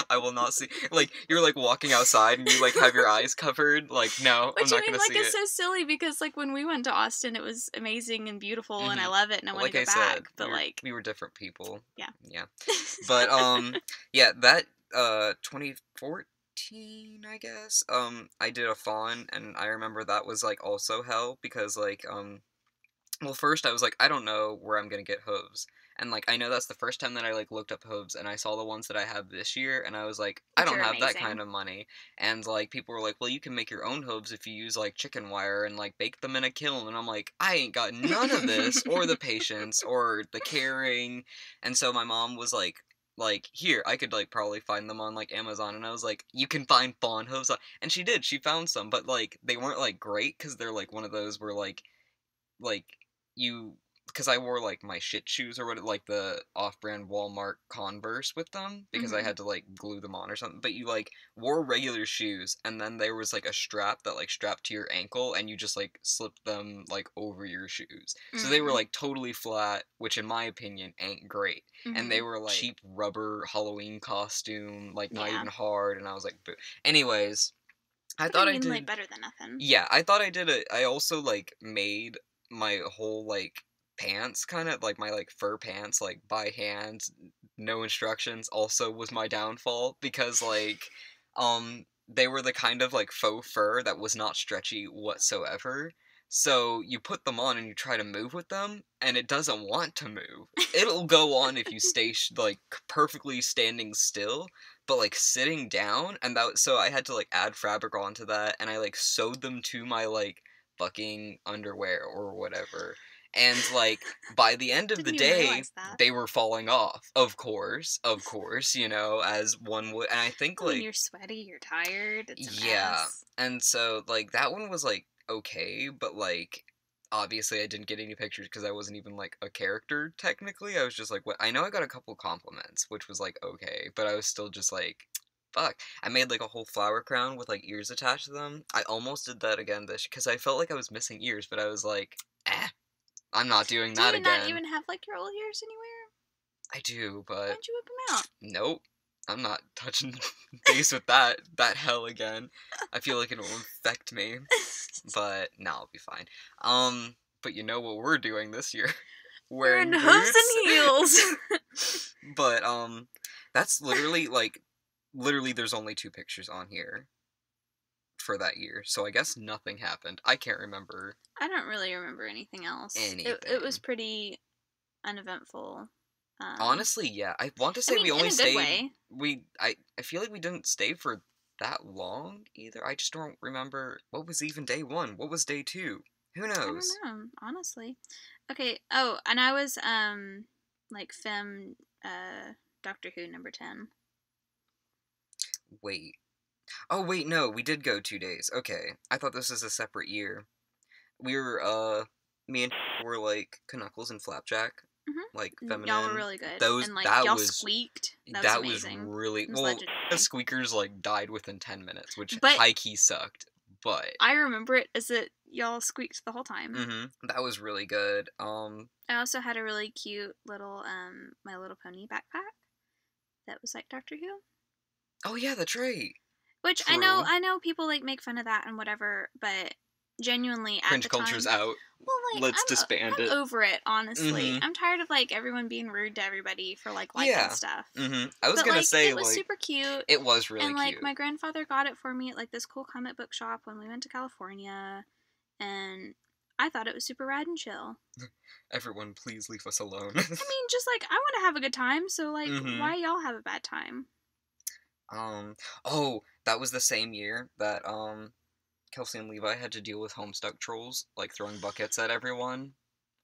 I will not see. Like, you're, like, walking outside and you, like, have your eyes covered. Like, no, Which, I'm not I mean, gonna like, see it's it. so silly because, like, when we went to Austin, it was amazing and beautiful, and I love it, and I want to Like go I back. said, But, like, we were different people. yeah. Yeah. But, yeah, that, 2014, I guess, I did a fawn, and I remember that was, like, also hell, because, like, well, first I was like, I don't know where I'm gonna get hooves. And, like, I know that's the first time that I, like, looked up hooves, and I saw the ones that I have this year, and I was like, I Which don't are have that amazing. kind of money. And, like, people were like, well, you can make your own hooves if you use, like, chicken wire and, like, bake them in a kiln. And I'm like, I ain't got none of this, or the patience, or the caring. And so my mom was like, here, I could, like, probably find them on, like, Amazon. And I was like, you can find fawn hooves and she did, she found some, but, like, they weren't, like, great, because they're, like, one of those where, like, you, because I wore, like, my shit shoes or what, like, the off-brand Walmart Converse with them, because I had to, like, glue them on or something, but you, like, wore regular shoes, and then there was, like, a strap that, like, strapped to your ankle, and you just, like, slipped them, like, over your shoes. So they were, like, totally flat, which, in my opinion, ain't great. And they were, like, cheap rubber Halloween costume, like, not even hard, and I was like, boo. Anyways, I thought I did... like, better than nothing. Yeah, I thought I did it. I also, like, made my whole, like, pants, kind of, like, my, like, fur pants, like, by hand, no instructions, also was my downfall, because, like, they were the kind of, like, faux fur that was not stretchy whatsoever, so you put them on and you try to move with them, and it doesn't want to move. It'll go on if you stay, like, perfectly standing still, but, like, sitting down, and so I had to, like, add fabric onto that, and I, like, sewed them to my, like, fucking underwear or whatever. And, like, by the end of the day, they were falling off. Of course, you know, as one would. And I think, like... when you're sweaty, you're tired, it's a yeah. mess. And so, like, that one was, like, okay, but, like, obviously I didn't get any pictures because I wasn't even, like, a character, technically. I was just like, what? I know I got a couple compliments, which was, like, okay, but I was still just like... fuck. I made, like, a whole flower crown with, like, ears attached to them. I almost did that again because I felt like I was missing ears, but I was like, I'm not doing that again. Do you not even have, like, your old ears anywhere? I do, but... why don't you whip them out? Nope. I'm not touching base with that hell again. I feel like it'll infect me. But, no, I'll be fine. But you know what we're doing this year? Wearing boots. Hooves and heels! But, that's literally, like... literally, there's only 2 pictures on here for that year, so I guess nothing happened. I can't remember. I don't really remember anything else. Anything. It was pretty uneventful. Honestly, yeah. I want to say we only in a good way. I feel like we didn't stay for that long either. I just don't remember what was even day 1. What was day 2? Who knows? I don't know, honestly. Okay. Oh, and I was like femme Doctor Who number 10. Wait. Oh, wait, no, we did go 2 days. Okay. I thought this was a separate year. We were, me and were, like, Knuckles and Flapjack. Like, feminine. Y'all were really good. Those, and, like, that y'all was, squeaked. That was was amazing. really... Was well, legendary. the squeakers, like, died within 10 minutes, which But high-key sucked. But... I remember it as that y'all squeaked the whole time. That was really good. I also had a really cute little, My Little Pony backpack. That was, like, Doctor Who. Oh, yeah, that's right. Which, True. I know people, like, make fun of that and whatever, but genuinely at Cringe the time... culture's out. Well, like, Let's disband it. I'm over it, honestly. I'm tired of, like, everyone being rude to everybody for, like, liking stuff. I was gonna say, it was super cute. It was really cute. And, like, cute. my grandfather got it for me at, like, this cool comic book shop when we went to California, and I thought it was super rad and chill. Everyone, please leave us alone. I mean, just, like, I want to have a good time, so, like, why y'all have a bad time? Oh, that was the same year that, Kelsey and Levi had to deal with Homestuck trolls, like, throwing buckets at everyone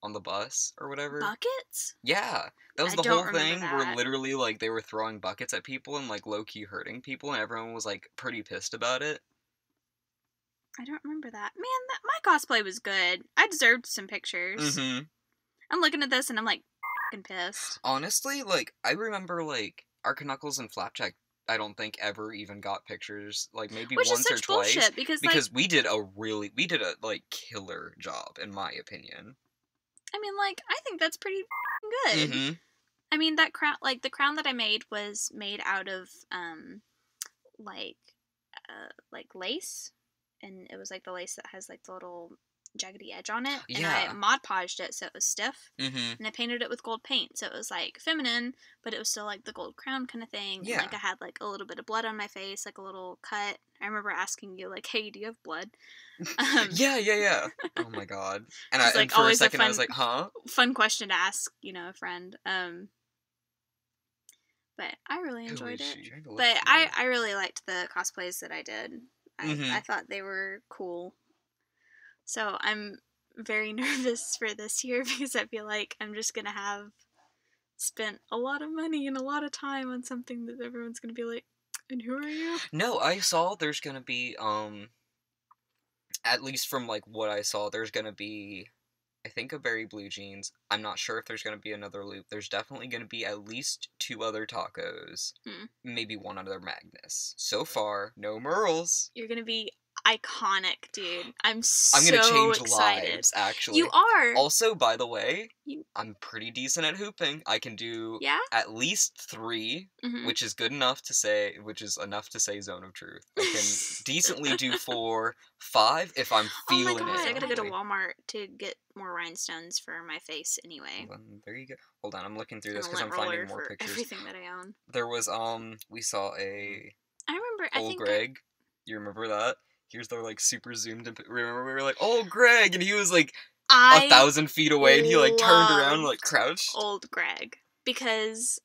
on the bus, or whatever. Buckets? Yeah. That was I the don't whole thing, remember where that. literally, like, they were throwing buckets at people and, like, low-key hurting people, and everyone was, like, pretty pissed about it. I don't remember that. Man, my cosplay was good. I deserved some pictures. I'm looking at this, and I'm, like, f***ing pissed. Honestly, like, I remember, like, our Knuckles and Flapjack I don't think ever even got pictures, like maybe Which once is or such twice. bullshit because We did a like killer job, in my opinion. I mean, like, I think that's pretty good. Mm-hmm. I mean, that crown, like, the crown that I made was made out of, like lace. And it was, like, the lace that has, like, the little jaggedy edge on it. And I Yeah. Mod Podged it so it was stiff. Mm-hmm. And I painted it with gold paint. So it was, like, feminine, but it was still, like, the gold crown kind of thing. Yeah. And, like, I had, like, a little bit of blood on my face, like, a little cut. I remember asking you, like, hey, do you have blood? Yeah. Oh my god. And It's, like, for a always a second I fun- was like, huh? Fun question to ask, you know, a friend. But I really Who enjoyed is it. she? Look But for I really liked the cosplays that I did. Mhm. I thought they were cool. So I'm very nervous for this year because I feel like I'm just going to have spent a lot of money and a lot of time on something that everyone's going to be like, and who are you? No, I saw there's gonna be, at least from, like, what I saw, there's gonna be, I think, a Berry Blue Jeans. I'm not sure if there's gonna be another loop. There's definitely gonna be at least 2 other tacos. Maybe 1 other Magnus. So far, no Merles. You're going to be iconic, dude. I'm gonna change excited. lives, actually. You are. Also, by the way, I'm pretty decent at hooping. I can do Yeah? at least 3, which is enough to say Zone of Truth. I can decently do 4, 5 if I'm feeling oh my god, it. I gotta go to Walmart to get more rhinestones for my face anyway. Well, there you go. Hold on, I'm looking through this And a because I'm lint finding roller more for pictures. everything that I own. There was we saw a I remember. old Greg. You remember that? Here's the like super zoomed in. Remember we were like, "Oh, Greg," and he was like 1,000 feet away, and he like turned around and like crouched. Old Greg, because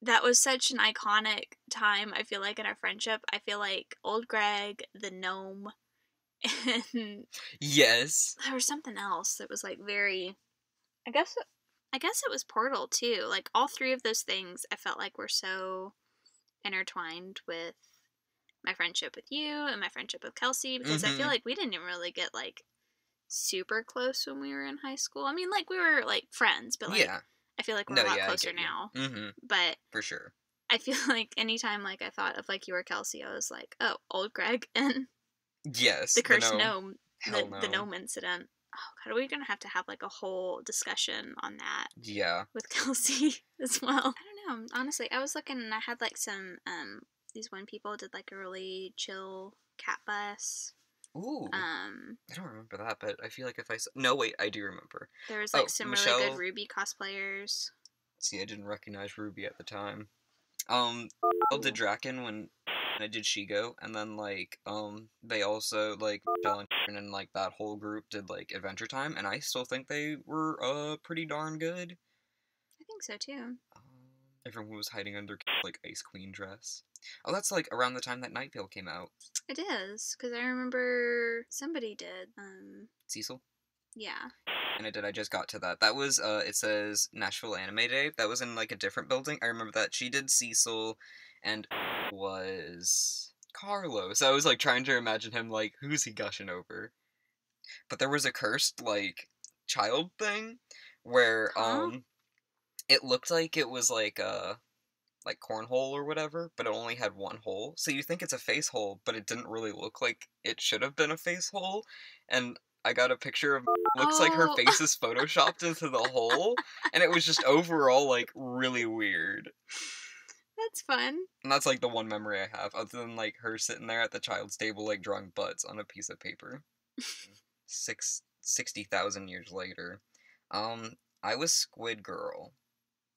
that was such an iconic time. I feel like in our friendship, I feel like old Greg, the gnome, and yes, there was something else that was like very. I guess it was Portal too. Like all 3 of those things, I felt like were so intertwined with my friendship with you and my friendship with Kelsey, because I feel like we didn't even really get like super close when we were in high school. I mean, like we were like friends, but like yeah. I feel like we're a lot closer now. But for sure, I feel like anytime like I thought of like you or Kelsey, I was like, oh, old Greg and yes, the cursed gnome, no. the gnome incident. Oh god, are we gonna have to have like a whole discussion on that? Yeah, with Kelsey as well. I don't know. Honestly, I was looking and I had like some these one people did like a really chill cat bus. Ooh. I don't remember that, but I feel like if I no wait, I do remember. There was like some really good Ruby cosplayers. See, I didn't recognize Ruby at the time. Did Draken when I did Shigo, and then like they also like Michelle and like that whole group did like Adventure Time, and I still think they were pretty darn good. I think so too. Everyone was hiding under like Ice Queen dress. Oh, that's like around the time that Night Vale came out. It is, because I remember somebody did. Cecil? Yeah. And I just got to that. That was, it says Nashville Anime Day. That was in, like, a different building. I remember that. She did Cecil, and was Carlos. I was, like, trying to imagine him, like, who's he gushing over? But there was a cursed, like, child thing, where, it looked like it was, like cornhole or whatever, but it only had 1 hole. So you think it's a face hole, but it didn't really look like it should have been a face hole. And I got a picture of looks like her face is photoshopped into the hole, and it was just overall like really weird. That's fun. And that's like the one memory I have, other than like her sitting there at the child's table like drawing butts on a piece of paper. 60,000 years later. I was Squid Girl,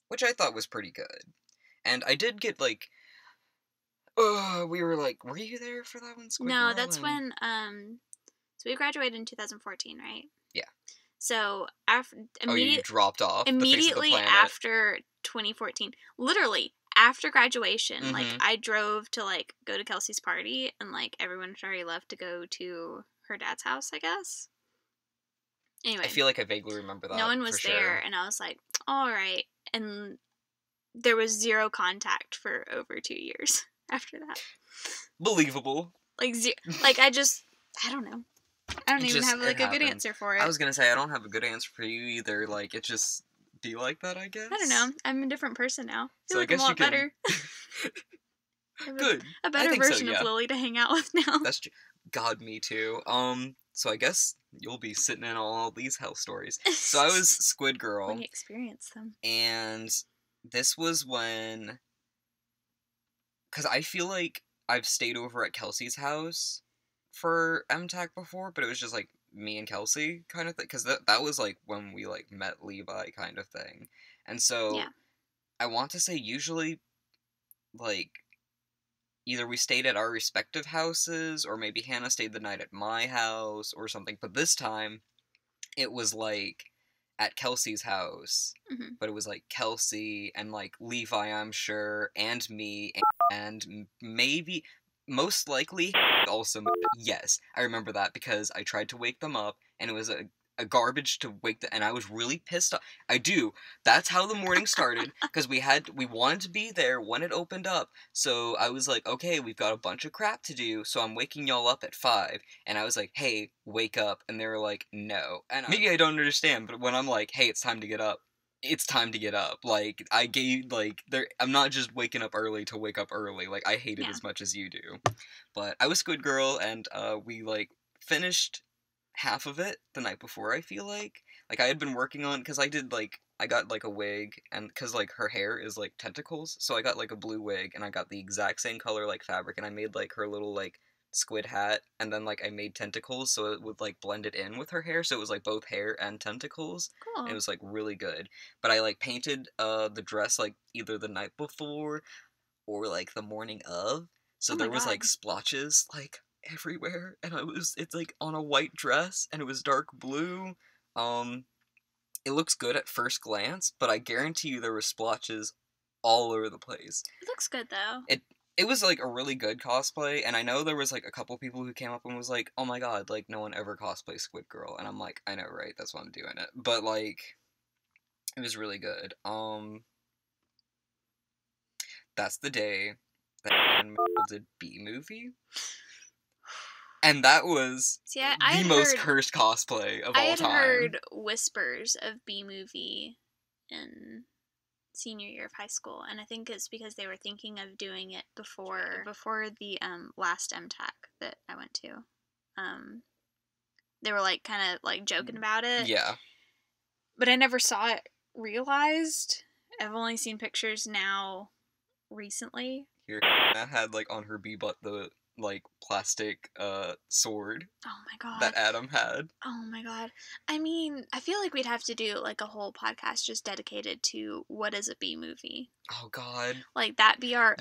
which I thought was pretty good. And I did get, like, we were like, were you there for that one, Squid Girl? No, that's when, so we graduated in 2014, right? Yeah. So, you dropped off immediately the face of the after 2014, literally, after graduation, like, I drove to, like, go to Kelsey's party, and, like, everyone had already left to go to her dad's house, I guess. Anyway. I feel like I vaguely remember that. No one was there, and I was like, alright. And there was 0 contact for over 2 years after that. Believable. Like, I don't know. I don't even have, like, a good answer for it. I was gonna say, I don't have a good answer for you either. Like, it just be like that, I guess? I don't know. I'm a different person now. I feel like I guess I'm a lot better. Good. a better think so, version yeah. of Lily to hang out with now. That's God, me too. So I guess you'll be sitting in all these hell stories. So I was Squid Girl. When you experience them. And this was when... Because I feel like I've stayed over at Kelsey's house for MTAC before, but it was just, like, me and Kelsey kind of thing. Because that was, like, when we, like, met Levi kind of thing. And so... Yeah. I want to say usually, like... Either we stayed at our respective houses, or maybe Hannah stayed the night at my house, or something. But this time, it was, like, at Kelsey's house. Mm-hmm. But it was, like, Kelsey, and, like, Levi, I'm sure, and me, and maybe, most likely, also, yes, I remember that, because I tried to wake them up, and it was a garbage to wake and I was really pissed off. That's how the morning started, because we wanted to be there when it opened up, so I was like, okay, we've got a bunch of crap to do, so I'm waking y'all up at 5, and I was like, hey, wake up, and they were like, no, and maybe I don't understand, but when I'm like, hey, it's time to get up, it's time to get up. Like, I'm not just waking up early to wake up early. Like, I hate it as much as you do. But I was Squid Girl, and we, like, finished half of it the night before, I feel like. Like, I had been working on, because I got, like, a wig, and, because, like, her hair is, like, tentacles, so I got, like, a blue wig, and I got the exact same color, like, fabric, and I made, like, her little, like, squid hat, and then, like, I made tentacles, so it would, like, blend it in with her hair, so it was, like, both hair and tentacles. Cool. And it was, like, really good. But I, like, painted, the dress, like, either the night before, or, like, the morning of, so there was, like, splotches, like, everywhere, and it's, like, on a white dress, and it was dark blue. It looks good at first glance, but I guarantee you there were splotches all over the place. It looks good, though. It was, like, a really good cosplay, and I know there was, like, a couple people who came up and was like, oh my god, like, no one ever cosplays Squid Girl, and I'm like, I know, right, that's why I'm doing it, but, like, it was really good. That's the day that did B-Movie, and that was the most cursed cosplay of all time. I had heard whispers of B-Movie in senior year of high school, and I think it's because they were thinking of doing it before the last MTAC that I went to. They were, like, kind of, like, joking about it. Yeah. But I never saw it realized. I've only seen pictures now recently. Here, Hannah had, like, on her B-butt the, like, plastic sword. Oh my god. That Adam had. Oh my god. I mean, I feel like we'd have to do, like, a whole podcast just dedicated to what is a B-movie. Oh god. Like, that be our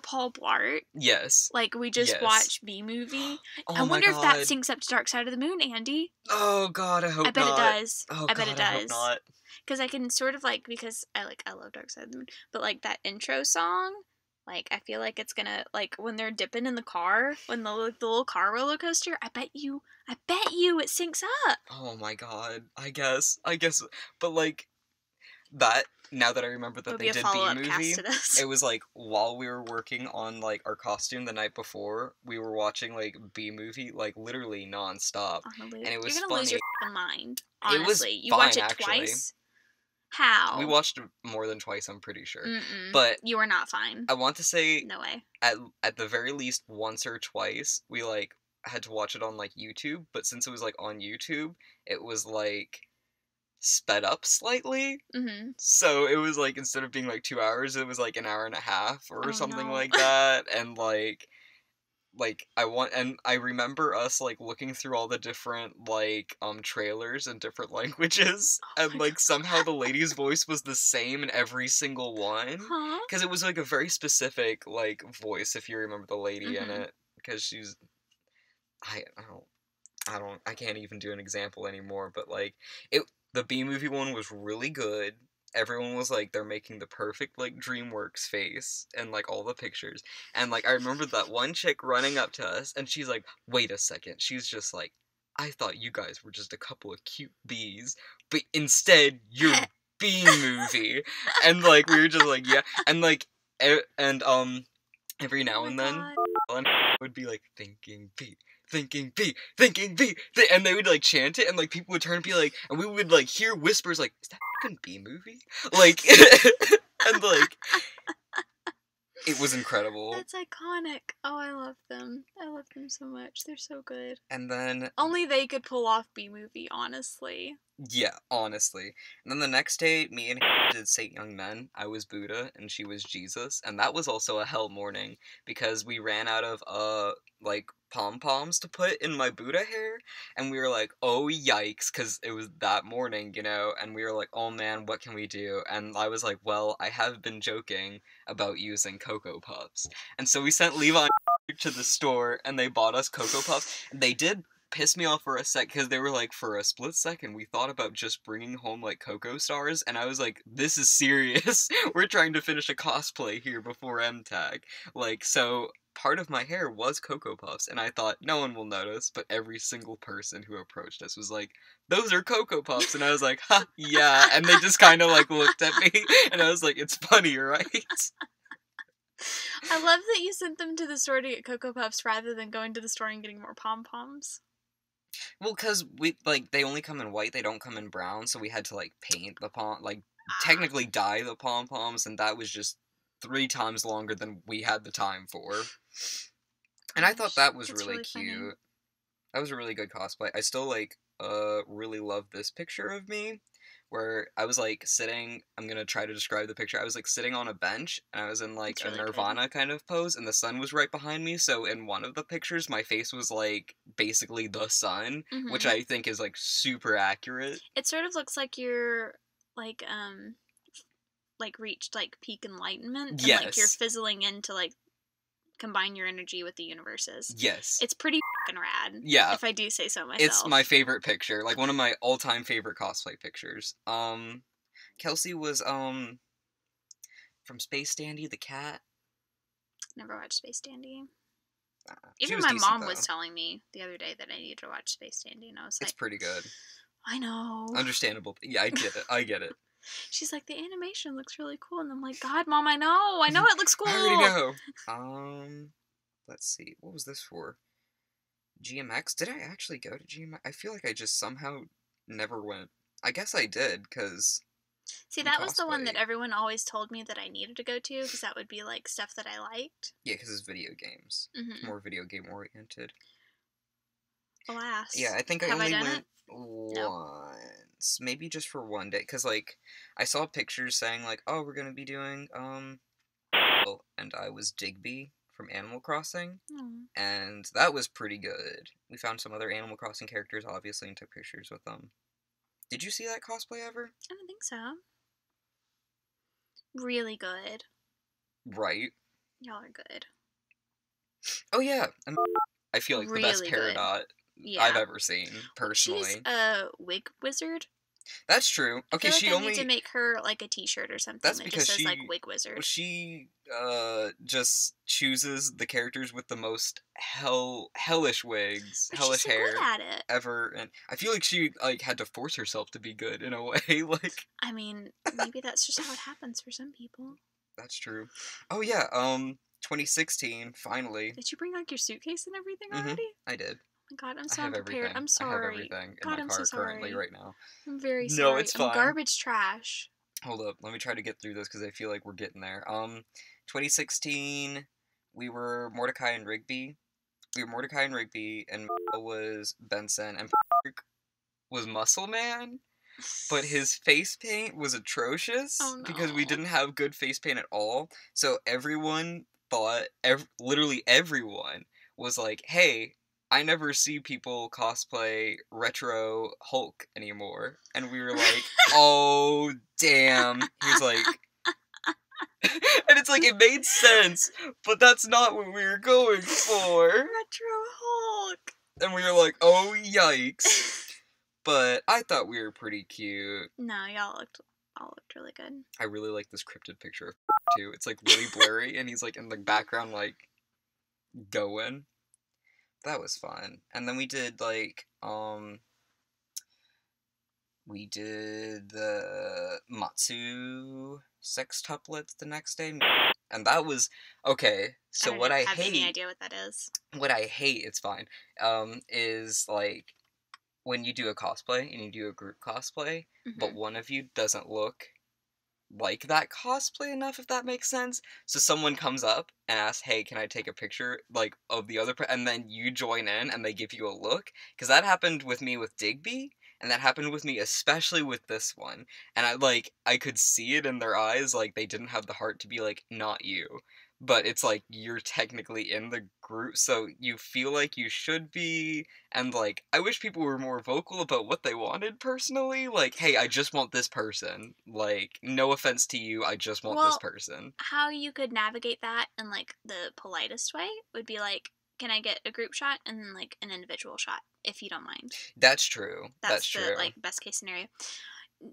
Paul Blart. Yes. Like, we just watch B-movie. Oh I wonder if that syncs up to Dark Side of the Moon, Andy. Oh god, I hope not. I bet it does. Oh I bet it does. I hope not. Because I can sort of, like, because I love Dark Side of the Moon, but, like, that intro song, like, I feel like it's gonna, like, when they're dipping in the car, when the little car roller coaster, I bet you it syncs up. Oh my god, I guess, but, like, that, now that I remember that they did B-Movie, it was, like, while we were working on, like, our costume the night before, we were watching, like, B-Movie, like, literally non-stop, and it was You're gonna funny. lose your f***ing mind, honestly. It was you fine, watch it actually. Twice? How? We watched it more than twice, I'm pretty sure. Mm-mm. But you were not fine. I want to say, no way. At the very least, once or twice, we, like, had to watch it on, like, YouTube, but since it was, like, on YouTube, it was, like, sped up slightly. Mm-hmm. So it was, like, instead of being, like, 2 hours, it was, like, an hour and a half or something like that, and, like, I remember us, like, looking through all the different, like, trailers in different languages, and, like, somehow the lady's voice was the same in every single one. Huh? Because it was, like, a very specific, like, voice, if you remember the lady in it, because she's, I can't even do an example anymore, but, like, the B-Movie one was really good. Everyone was like, they're making the perfect, like, DreamWorks face, and, like, all the pictures, and, like, I remember that one chick running up to us, and she's like, wait a second, she's just like, I thought you guys were just a couple of cute bees, but instead, you're B-Movie, and, like, we were just like, yeah, and, like, every now and then, would be like, thinking bee, and they would, like, chant it, and, like, people would turn and be like, and we would, like, hear whispers, like, is that fucking B-Movie? Like, and, like, It was incredible. That's iconic. Oh, I love them. I love them so much. They're so good. And then... Only they could pull off B-movie, honestly. Yeah, honestly. And then the next day, me and did Saint Young Men. I was Buddha, and she was Jesus. And that was also a hell morning, because we ran out of, like, pom-poms to put in my Buddha hair, and we were like, oh, yikes, because it was that morning, you know, and we were like, oh, man, what can we do? And I was like, well, I have been joking about using Cocoa Puffs. And so we sent Levi to the store, and they bought us Cocoa Puffs. They did piss me off for a sec, because they were like, for a split second, we thought about just bringing home, like, Cocoa Stars, and I was like, this is serious. We're trying to finish a cosplay here before MTAC. Like, so... part of my hair was Cocoa Puffs, and I thought, no one will notice, but every single person who approached us was like, those are Cocoa Puffs, and I was like, ha, yeah, and they just kind of, like, looked at me, and I was like, it's funny, right? I love that you sent them to the store to get Cocoa Puffs rather than going to the store and getting more pom-poms. Well, because we, like, they only come in white, they don't come in brown, so we had to, like, paint the technically dye the pom-poms, and that was just 3 times longer than we had the time for. And I thought that was really cute. Funny. That was a really good cosplay. I still, like, really love this picture of me, where I was, like, sitting, I'm gonna try to describe the picture, I was, like, sitting on a bench, and I was in, like, a Nirvana kind of pose, and the sun was right behind me, so in one of the pictures, my face was, like, basically the sun, which I think is, like, super accurate. It sort of looks like you're, like, reached, like, peak enlightenment, and, Yes. like, you're fizzling in to, like, combine your energy with the universe's. Yes. It's pretty f***ing rad. Yeah. If I do say so myself. It's my favorite picture. Like, one of my all-time favorite cosplay pictures. Kelsey was, from Space Dandy, the cat. Never watched Space Dandy. She Even was my decent, mom though. was telling me the other day that I needed to watch Space Dandy, and I was like... It's pretty good. I know. Understandable. Yeah, I get it. I get it. She's like, the animation looks really cool. And I'm like, God, Mom, I know it looks cool. I already know. Let's see. What was this for? GMX? Did I actually go to GMX? I feel like I just somehow never went. I guess I did, because... See, that was the one that everyone always told me that I needed to go to, because that would be, like, stuff that I liked. Yeah, because it's video games. It's more video game oriented. Alas. Yeah, I think I only went once. No. Maybe just for one day, because, like, I saw pictures saying, like, oh, we're gonna be doing, and I was Digby from Animal Crossing, and that was pretty good. We found some other Animal Crossing characters, obviously, and took pictures with them. Did you see that cosplay ever? I don't think so. Really good. Right. Y'all are good. Oh, yeah. I feel like really the best Peridot I've ever seen, personally. She's a wig wizard. That's true. Okay, I feel like I need to make her, like, a t-shirt or something that just says, like, wig wizard. She, just chooses the characters with the most hellish wigs, but hellish she's so hair good at it. ever, and I feel like she, like, had to force herself to be good, in a way, like... I mean, maybe that's just how it happens for some people. That's true. Oh, yeah, 2016, finally. Did you bring, like, your suitcase and everything already? I did. Oh my God, I'm so unprepared. I'm sorry. I have everything in my car currently right now. I'm very sorry. No, it's fine. I'm garbage trash. Hold up, let me try to get through this because I feel like we're getting there. 2016, we were Mordecai and Rigby. And Mel was Benson, and was Muscle Man. But his face paint was atrocious because we didn't have good face paint at all. So everyone thought, literally everyone was like, hey, I never see people cosplay retro Hulk anymore. And we were like, oh, damn. He's like... and it's like, it made sense, but that's not what we were going for. Retro Hulk. And we were like, oh, yikes. But I thought we were pretty cute. No, y'all looked really good. I really like this cryptid picture of too. It's like really blurry, and he's like in the background, like going. That was fun. And then we did like we did the Matsu sextuplets the next day, and that was okay. So what I hate, I have any idea what that is. What I hate, it's fine. Is like when you do a cosplay and you do a group cosplay, but one of you doesn't look like that cosplay enough, if that makes sense. So someone comes up and asks, "Hey, can I take a picture like of the other?" And then you join in, and they give you a look. Because that happened with me with Digby, and that happened with me especially with this one. And I could see it in their eyes, like they didn't have the heart to be like, "Not you." But it's like you're technically in the group, so you feel like you should be. And, like, I wish people were more vocal about what they wanted personally. Like, hey, I just want this person. Like, no offense to you, I just want this Well, person. how you could navigate that in, like, the politest way would be like, can I get a group shot and then, like, an individual shot, if you don't mind. That's true. That's true. the, like, best case scenario.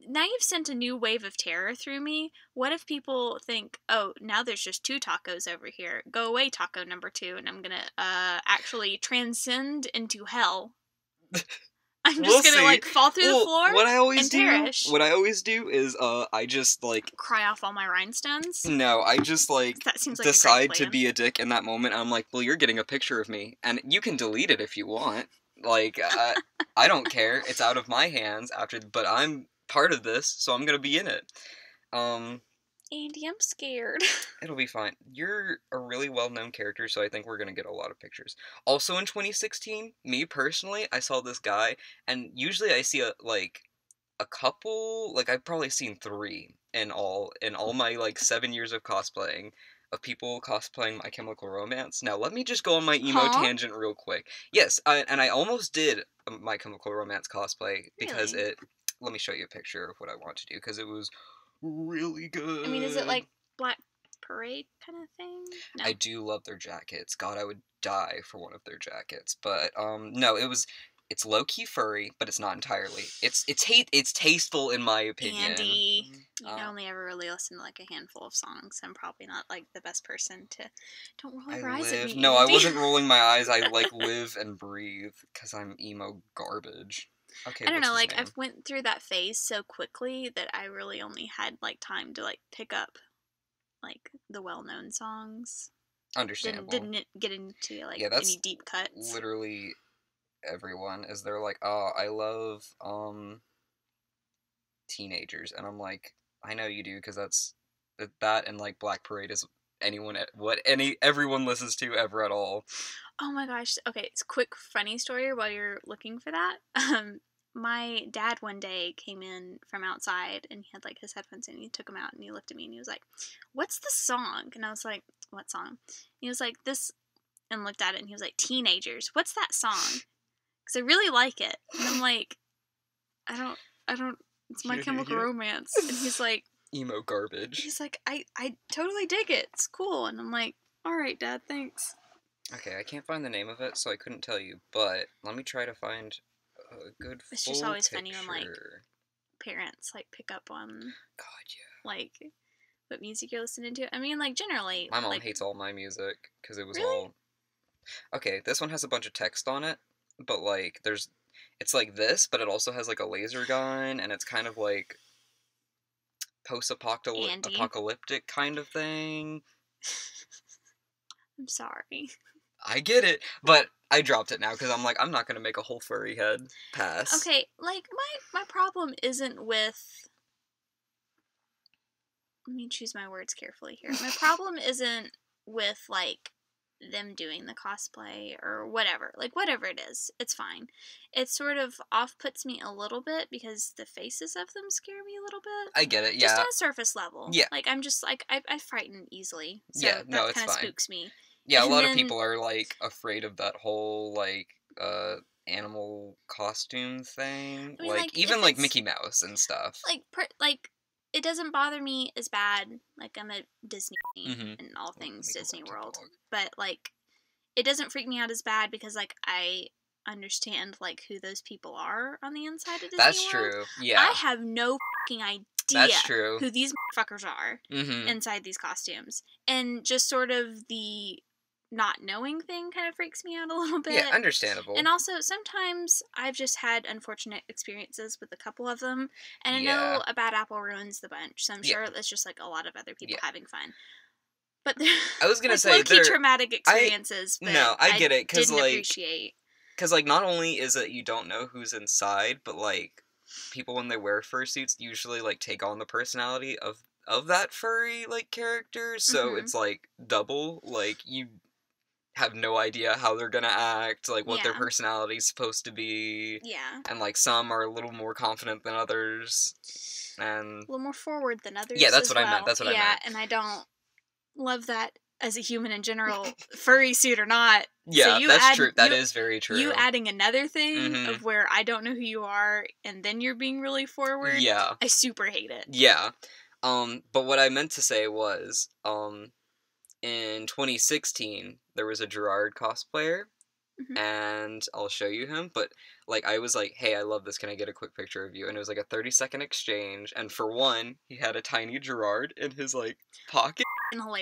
Now you've sent a new wave of terror through me. What if people think, oh, now there's just 2 tacos over here. Go away, taco number 2, and I'm gonna actually transcend into hell. I'm just gonna like fall through the floor and perish. What I always do is I just like cry off all my rhinestones. No, I just like that seems like decide to be a dick in that moment. I'm like, well, you're getting a picture of me, and you can delete it if you want. Like, I don't care. It's out of my hands after, but I'm part of this, so I'm gonna be in it. Andy, I'm scared. It'll be fine. You're a really well-known character, so I think we're gonna get a lot of pictures. Also in 2016, me personally, I saw this guy, and usually I see a couple, like I've probably seen 3 in all my like 7 years of cosplaying, of people cosplaying My Chemical Romance. Now let me just go on my emo tangent real quick. Yes, I almost did a My Chemical Romance cosplay because Really? let me show you a picture of what I want to do, because it was really good. I mean, is it like Black Parade kind of thing? No. I do love their jackets. God, I would die for one of their jackets. But no, it's low-key furry, but it's not entirely. It's tasteful in my opinion. Andy, you can only ever really listen to like a handful of songs. I'm probably not like the best person to. Don't roll your eyes at me. No, Andy. I wasn't rolling my eyes. I like live and breathe because I'm emo garbage. Okay, I don't know, like, I've went through that phase so quickly that I really only had, like, time to, like, pick up, like, the well-known songs. Understandable. Didn't get into, like, any deep cuts. Literally everyone is there like, oh, I love, teenagers. And I'm like, I know you do, because that and, like, Black Parade is everyone listens to ever at all. Oh my gosh. Okay, it's a quick funny story while you're looking for that. My dad one day came in from outside and he had like his headphones in and he took them out and he looked at me and he was like, "What's the song?" And I was like, "What song?" And he was like, "This," and looked at it and he was like, "Teenagers. What's that song?" Because I really like it. And I'm like, I don't, it's My Chemical Romance. And he's like, emo garbage. He's like, I totally dig it. It's cool. And I'm like, all right, Dad, thanks. Okay, I can't find the name of it, so I couldn't tell you, but let me try to find a good It's just always picture. funny when, like, parents, like, pick up on, God, yeah, like, what music you're listening to. I mean, like, generally, my mom like, hates all my music, because it was really? all... Okay, this one has a bunch of text on it, but, like, it's like this, but it also has, like, a laser gun, and it's kind of, like, post-apocalyptic kind of thing. I'm sorry. I get it, but I dropped it now because I'm like, I'm not gonna make a whole furry head pass. Okay, like, my problem isn't with... Let me choose my words carefully here. My problem isn't with, like, them doing the cosplay or whatever. Like, whatever it is, it's fine. It sort of off-puts me a little bit because the faces of them scare me a little bit. I get it, yeah. Just on a surface level. Yeah. Like, I'm just, like, I frighten easily. So yeah, no, that it's kind of fine. spooks me. Yeah, a lot of people are, like, afraid of that whole, like, animal costume thing. I mean, like even, like, Mickey Mouse and stuff. Like, it doesn't bother me as bad. Like, I'm a Disney and all things Disney World. But, like, it doesn't freak me out as bad because, like, I understand, like, who those people are on the inside of Disney World. That's true, yeah. I have no fucking idea That's true. who these fuckers are inside these costumes. And just sort of the not knowing thing kind of freaks me out a little bit. Yeah, understandable. And also, sometimes I've just had unfortunate experiences with a couple of them. And I know a bad apple ruins the bunch, so I'm sure it's just, like, a lot of other people having fun. But I was gonna like, say, low-key traumatic experiences, but no, I get it, didn't appreciate. Because, like, not only is it you don't know who's inside, but, like, people when they wear fursuits usually, like, take on the personality of of that furry, like, character, so it's, like, double, like, you have no idea how they're gonna act, like, what their personality's supposed to be. Yeah. And, like, some are a little more confident than others, and... A little more forward than others. Yeah, that's as what well. I meant, that's what I meant. Yeah, and I don't love that as a human in general, furry suit or not. Yeah, so that's true. That is very true. You adding another thing of where I don't know who you are, and then you're being really forward. Yeah. I super hate it. Yeah. But what I meant to say was, in 2016, there was a Gerard cosplayer, and I'll show you him, but, like, I was like, hey, I love this, can I get a quick picture of you? And it was, like, a 30-second exchange, and for one, he had a tiny Gerard in his, like, pocket.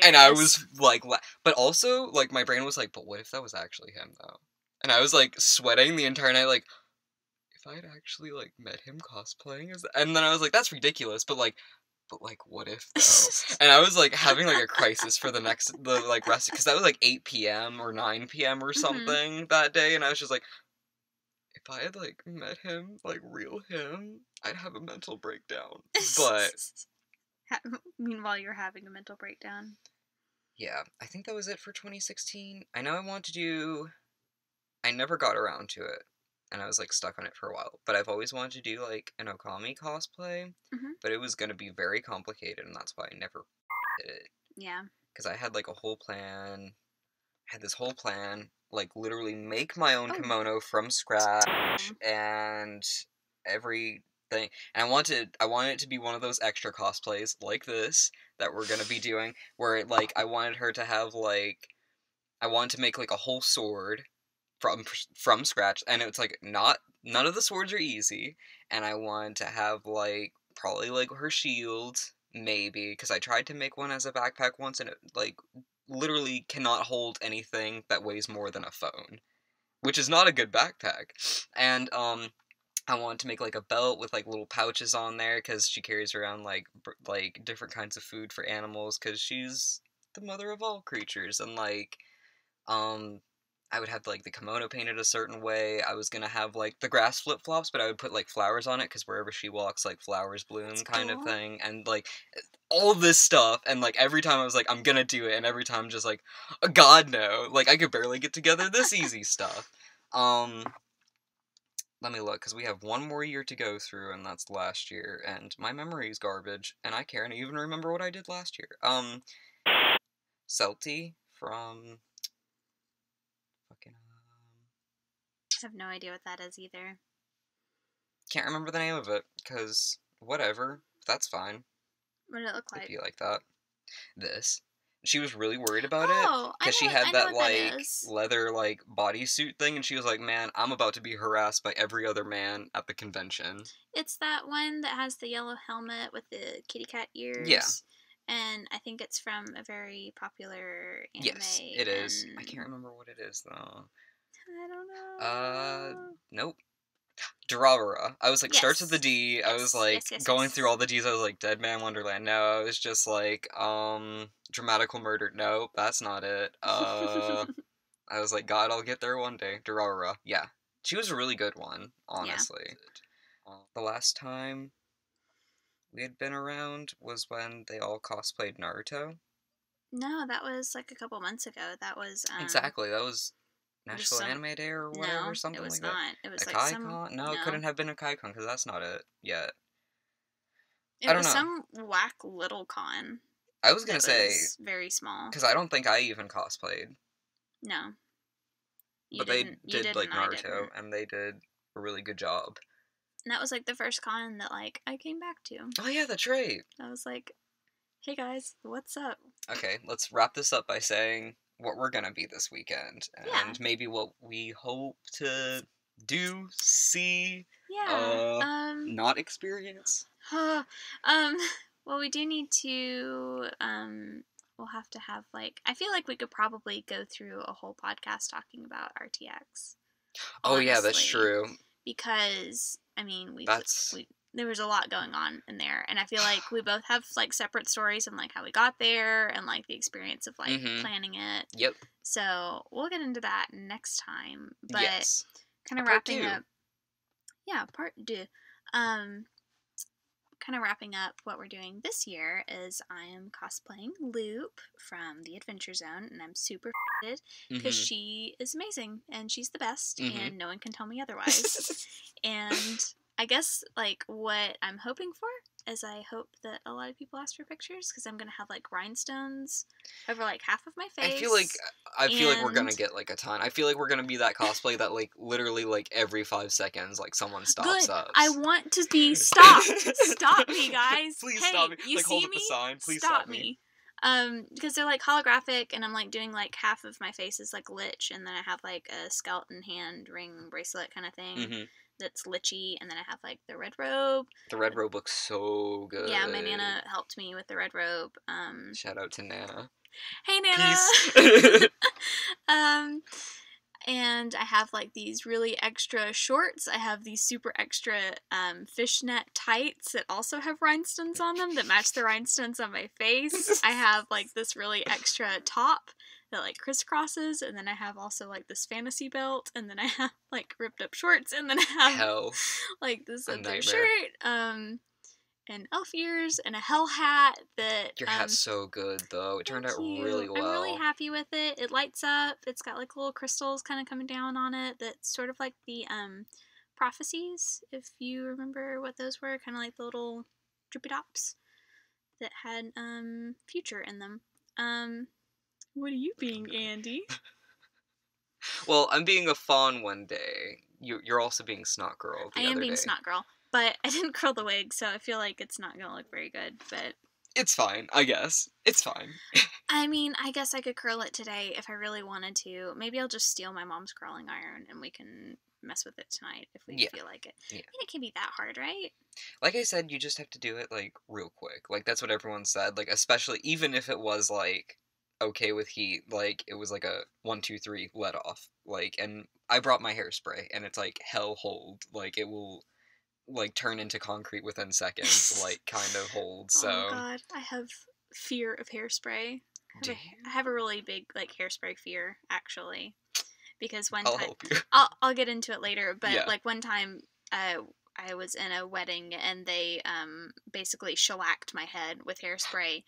And I was, like, but also, like, my brain was like, but what if that was actually him, though? And I was, like, sweating the entire night, like, if I had actually, like, met him cosplaying as that? And then I was like, that's ridiculous, but, like, what if, though? And I was, like, having, like, a crisis for the rest, because that was, like, 8 p.m. or 9 p.m. or something that day, and I was just like, if I had, like, met him, like, real him, I'd have a mental breakdown. But... Meanwhile, you're having a mental breakdown. Yeah, I think that was it for 2016. I know I want to do... I never got around to it, and I was, like, stuck on it for a while. But I've always wanted to do, like, an Okami cosplay, but it was going to be very complicated, and that's why I never did it. Yeah. Because I had, like, a whole plan. I had this whole plan, like, literally make my own kimono from scratch, and everything. And I wanted it to be one of those extra cosplays, like this, that we're going to be doing, where, like, I wanted her to have, like, I wanted to make, like, a whole sword from scratch, and it's, like, none of the swords are easy, and I wanted to have, like, probably, like, her shield, maybe, because I tried to make one as a backpack once, and it, like, literally cannot hold anything that weighs more than a phone, which is not a good backpack. And, I wanted to make, like, a belt with, like, little pouches on there, because she carries around, like, different kinds of food for animals, because she's the mother of all creatures, and, like, I would have, like, the kimono painted a certain way. I was gonna have, like, the grass flip-flops, but I would put, like, flowers on it, because wherever she walks, like, flowers bloom kind of thing, and, like, all this stuff, and, like, every time I was like, I'm gonna do it, and every time just like, oh, God, no. Like, I could barely get together this easy stuff. Let me look, because we have one more year to go through, and that's last year, and my memory is garbage, and I can't even remember what I did last year. Celti from... fucking, I have no idea what that is either. Can't remember the name of it, because whatever, that's fine. What did it look like? It'd be like that. This. She was really worried about it, because she had that, like, leather, like, bodysuit thing, and she was like, man, I'm about to be harassed by every other man at the convention. It's that one that has the yellow helmet with the kitty cat ears. Yeah. And I think it's from a very popular anime. Yes, it is. I can't remember what it is, though. I don't know. Nope. Durarara. I was like, starts with the D. I was like, going through all the Ds. I was like, Dead Man Wonderland. No, it was just like, Dramatical Murder. Nope, that's not it. I was like, God, I'll get there one day. Durarara. Yeah. She was a really good one, honestly. Yeah. The last time we had been around was when they all cosplayed Naruto. No, that was like a couple months ago. That was, exactly, that was... National Anime Day or whatever, or something like that? No, it was not. It was a like KaiCon? No, it couldn't have been a KaiCon, because that's not it yet. I don't know. It was some whack little con. I was gonna say... very small. Because I don't think I even cosplayed. No. But they did, like, Naruto, and they did a really good job. And that was, like, the first con that, like, I came back to. Oh, yeah, that's right. I was like, hey, guys, what's up? Okay, let's wrap this up by saying... what we're gonna be this weekend, and maybe what we hope to do, see, not experience. Well, we do need to, we'll have to have, like, I feel like we could probably go through a whole podcast talking about RTX. Oh, yeah, that's true. Because, I mean, there was a lot going on in there, and I feel like we both have, like, separate stories and, like, how we got there and, like, the experience of, like, planning it. Yep. So we'll get into that next time, but kind of wrapping up. Yeah, part 2. Kind kind of wrapping up what we're doing this year is I am cosplaying Loop from the Adventure Zone, and I'm super excited because she is amazing and she's the best, and no one can tell me otherwise. And I guess, like, what I'm hoping for is I hope that a lot of people ask for pictures, because I'm going to have, like, rhinestones over, like, half of my face. I feel like we're going to get, like, a ton. I feel like we're going to be that cosplay that, like, literally, like, every 5 seconds, like, someone stops us. I want to be stopped. Stop me, guys. Please hey, stop me. You like, see hold up me? the sign. Please stop me. Because they're, like, holographic, and I'm, like, doing, like, half of my face is, like, lich, and then I have, like, a skeleton hand ring bracelet kind of thing. That's lichy, and then I have, like, the red robe. The red robe looks so good. Yeah, my Nana helped me with the red robe. Shout out to Nana. Hey, Nana! Peace. And I have, like, these really extra shorts. I have these super extra fishnet tights that also have rhinestones on them that match the rhinestones on my face. I have, like, this really extra top that, like, crisscrosses, and then I have also, like, this fantasy belt, and then I have, like, ripped up shorts, and then I have like this other shirt, and elf ears, and a hell hat that... Your hat's so good, though. It turned out really well. I'm really happy with it. It lights up. It's got, like, little crystals kind of coming down on it. That's sort of like the prophecies, if you remember what those were. Kind of like the little drippy dots that had future in them. What are you being, Andy? Well, I'm being a fawn one day. You're also being Snot Girl the other day. I am being Snot Girl. But I didn't curl the wig, so I feel like it's not going to look very good, but... It's fine, I guess. It's fine. I mean, I guess I could curl it today if I really wanted to. Maybe I'll just steal my mom's curling iron, and we can mess with it tonight if we feel like it. Yeah. I mean, it can't be that hard, right? Like I said, you just have to do it, like, real quick. Like, that's what everyone said. Like, especially, even if it was, like, okay with heat, like, it was, like, a 1, 2, 3 let off. Like, and I brought my hairspray, and it's, like, hell hold. Like, it will... like, turn into concrete within seconds, like, kind of hold, so... Oh, God. I have fear of hairspray. I have a really big, like, hairspray fear, actually. Because one time... I'll help you. I'll get into it later, but, like, one time, I was in a wedding, and they, basically shellacked my head with hairspray,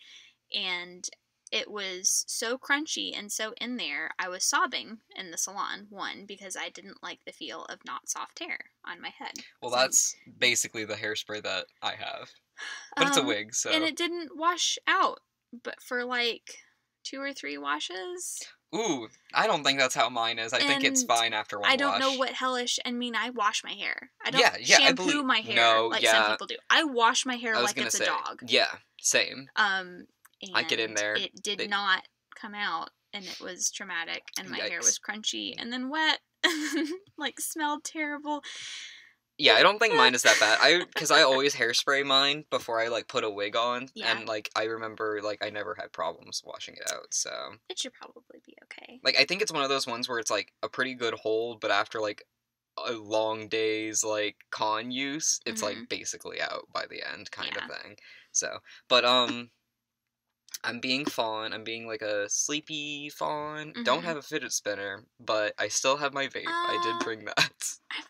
and... it was so crunchy and so in there, I was sobbing in the salon, one, because I didn't like the feel of not soft hair on my head. Well, that's basically the hairspray that I have. But it's a wig, so... And it didn't wash out, but for, like, 2 or 3 washes. Ooh, I don't think that's how mine is. I think it's fine after one wash. I don't know what hellish... I mean, I wash my hair. I don't shampoo my hair like some people do. I wash my hair like it's a dog. Yeah, same. And I get in there. It did not come out, and it was traumatic, and my hair was crunchy, and then wet, like, smelled terrible. Yeah, I don't think mine is that bad. Because I always hairspray mine before I, like, put a wig on, and, like, I remember, like, I never had problems washing it out, so... It should probably be okay. Like, I think it's one of those ones where it's, like, a pretty good hold, but after, like, a long day's, like, con use, it's, like, basically out by the end, kind of thing. So, but, I'm being fawn. I'm being, like, a sleepy fawn. Don't have a fidget spinner, but I still have my vape. I did bring that. I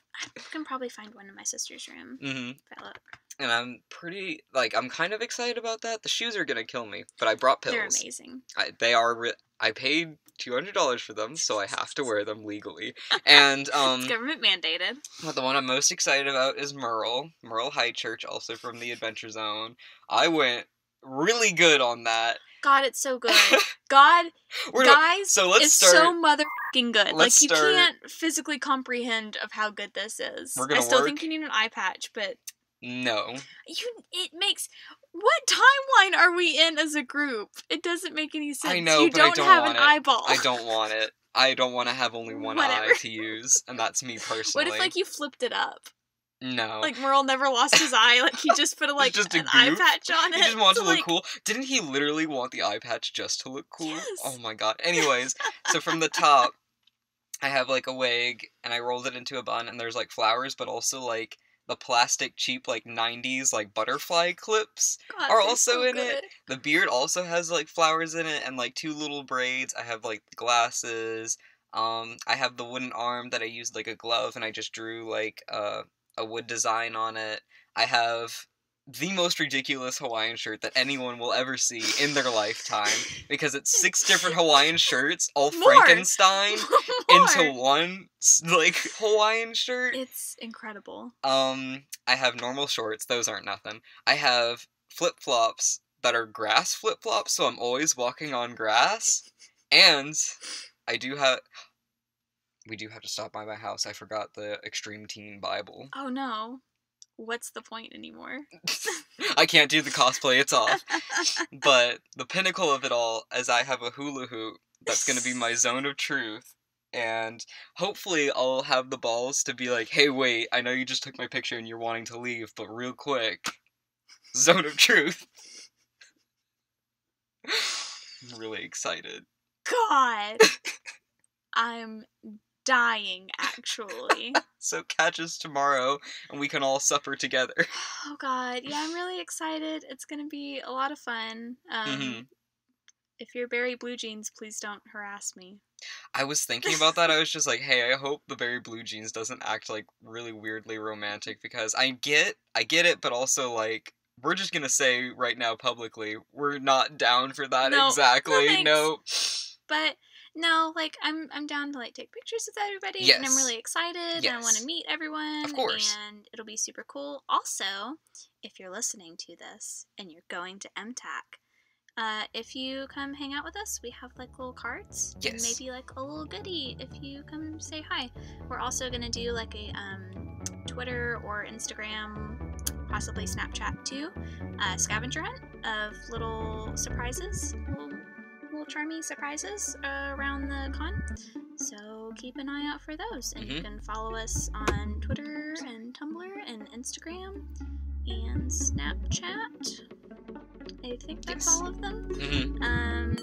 can probably find one in my sister's room if I look. And I'm pretty, like, I'm kind of excited about that. The shoes are gonna kill me, but I brought pills. They're amazing. I paid $200 for them, so I have to wear them legally. And, it's government mandated. But the one I'm most excited about is Merle High Church, also from the Adventure Zone. I went really good on that. God, it's so good. God, guys, it's so motherfucking good. Like, you can't physically comprehend of how good this is. I still think you need an eye patch, but... No. It makes... What timeline are we in as a group? It doesn't make any sense. I know, you but I don't have want an eyeball. I don't want it. I don't want to have only one eye to use, and that's me personally. What if, like, you flipped it up? No. Like, Merle never lost his eye. Like, he just put, like, an eye patch on it. He just wanted to look cool. Didn't he literally want the eye patch just to look cool? Yes. Oh my god. Anyways, so from the top, I have, like, a wig, and I rolled it into a bun, and there's, like, flowers, but also, like, the plastic cheap, like, 90s, like, butterfly clips are also in it. The beard also has, like, flowers in it, and, like, 2 little braids. I have, like, glasses. I have the wooden arm that I used, like, a glove, and I just drew, like, a wood design on it. I have the most ridiculous Hawaiian shirt that anyone will ever see in their lifetime, because it's 6 different Hawaiian shirts, all More. Frankenstein More. into one, like, Hawaiian shirt. It's incredible. I have normal shorts, those aren't nothing. I have flip-flops that are grass flip-flops, so I'm always walking on grass. And we do have to stop by my house. I forgot the Extreme Teen Bible. Oh no. What's the point anymore? I can't do the cosplay, it's off. But the pinnacle of it all is I have a hula hoop that's going to be my zone of truth. And hopefully I'll have the balls to be like, hey, wait, I know you just took my picture and you're wanting to leave, but real quick, zone of truth. I'm really excited. God. I'm dying, actually. So catch us tomorrow, and we can all supper together. Oh God, yeah, I'm really excited. It's gonna be a lot of fun. If you're Berry Blue Jeans, please don't harass me. I was thinking about that. I was just like, hey, I hope the Berry Blue Jeans doesn't act like really weirdly romantic, because I get it, but also like, we're just gonna say right now publicly, we're not down for that. No, exactly. No. But no, like I'm down to like take pictures with everybody, Yes. and I'm really excited, and I want to meet everyone, Of course. and it'll be super cool. Also, if you're listening to this and you're going to MTAC, if you come hang out with us, we have like little cards, Yes. and maybe like a little goodie if you come say hi. We're also gonna do like a Twitter or Instagram, possibly Snapchat too, scavenger hunt of little surprises, little charmy surprises around the con. So keep an eye out for those, and you can follow us on Twitter and Tumblr and Instagram and Snapchat. I think that's all of them.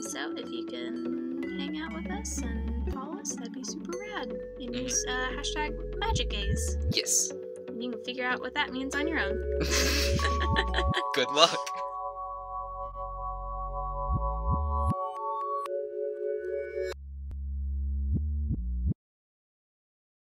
So if you can hang out with us and follow us, that'd be super rad. And use hashtag #MagicGaze. Yes. And you can figure out what that means on your own. Good luck.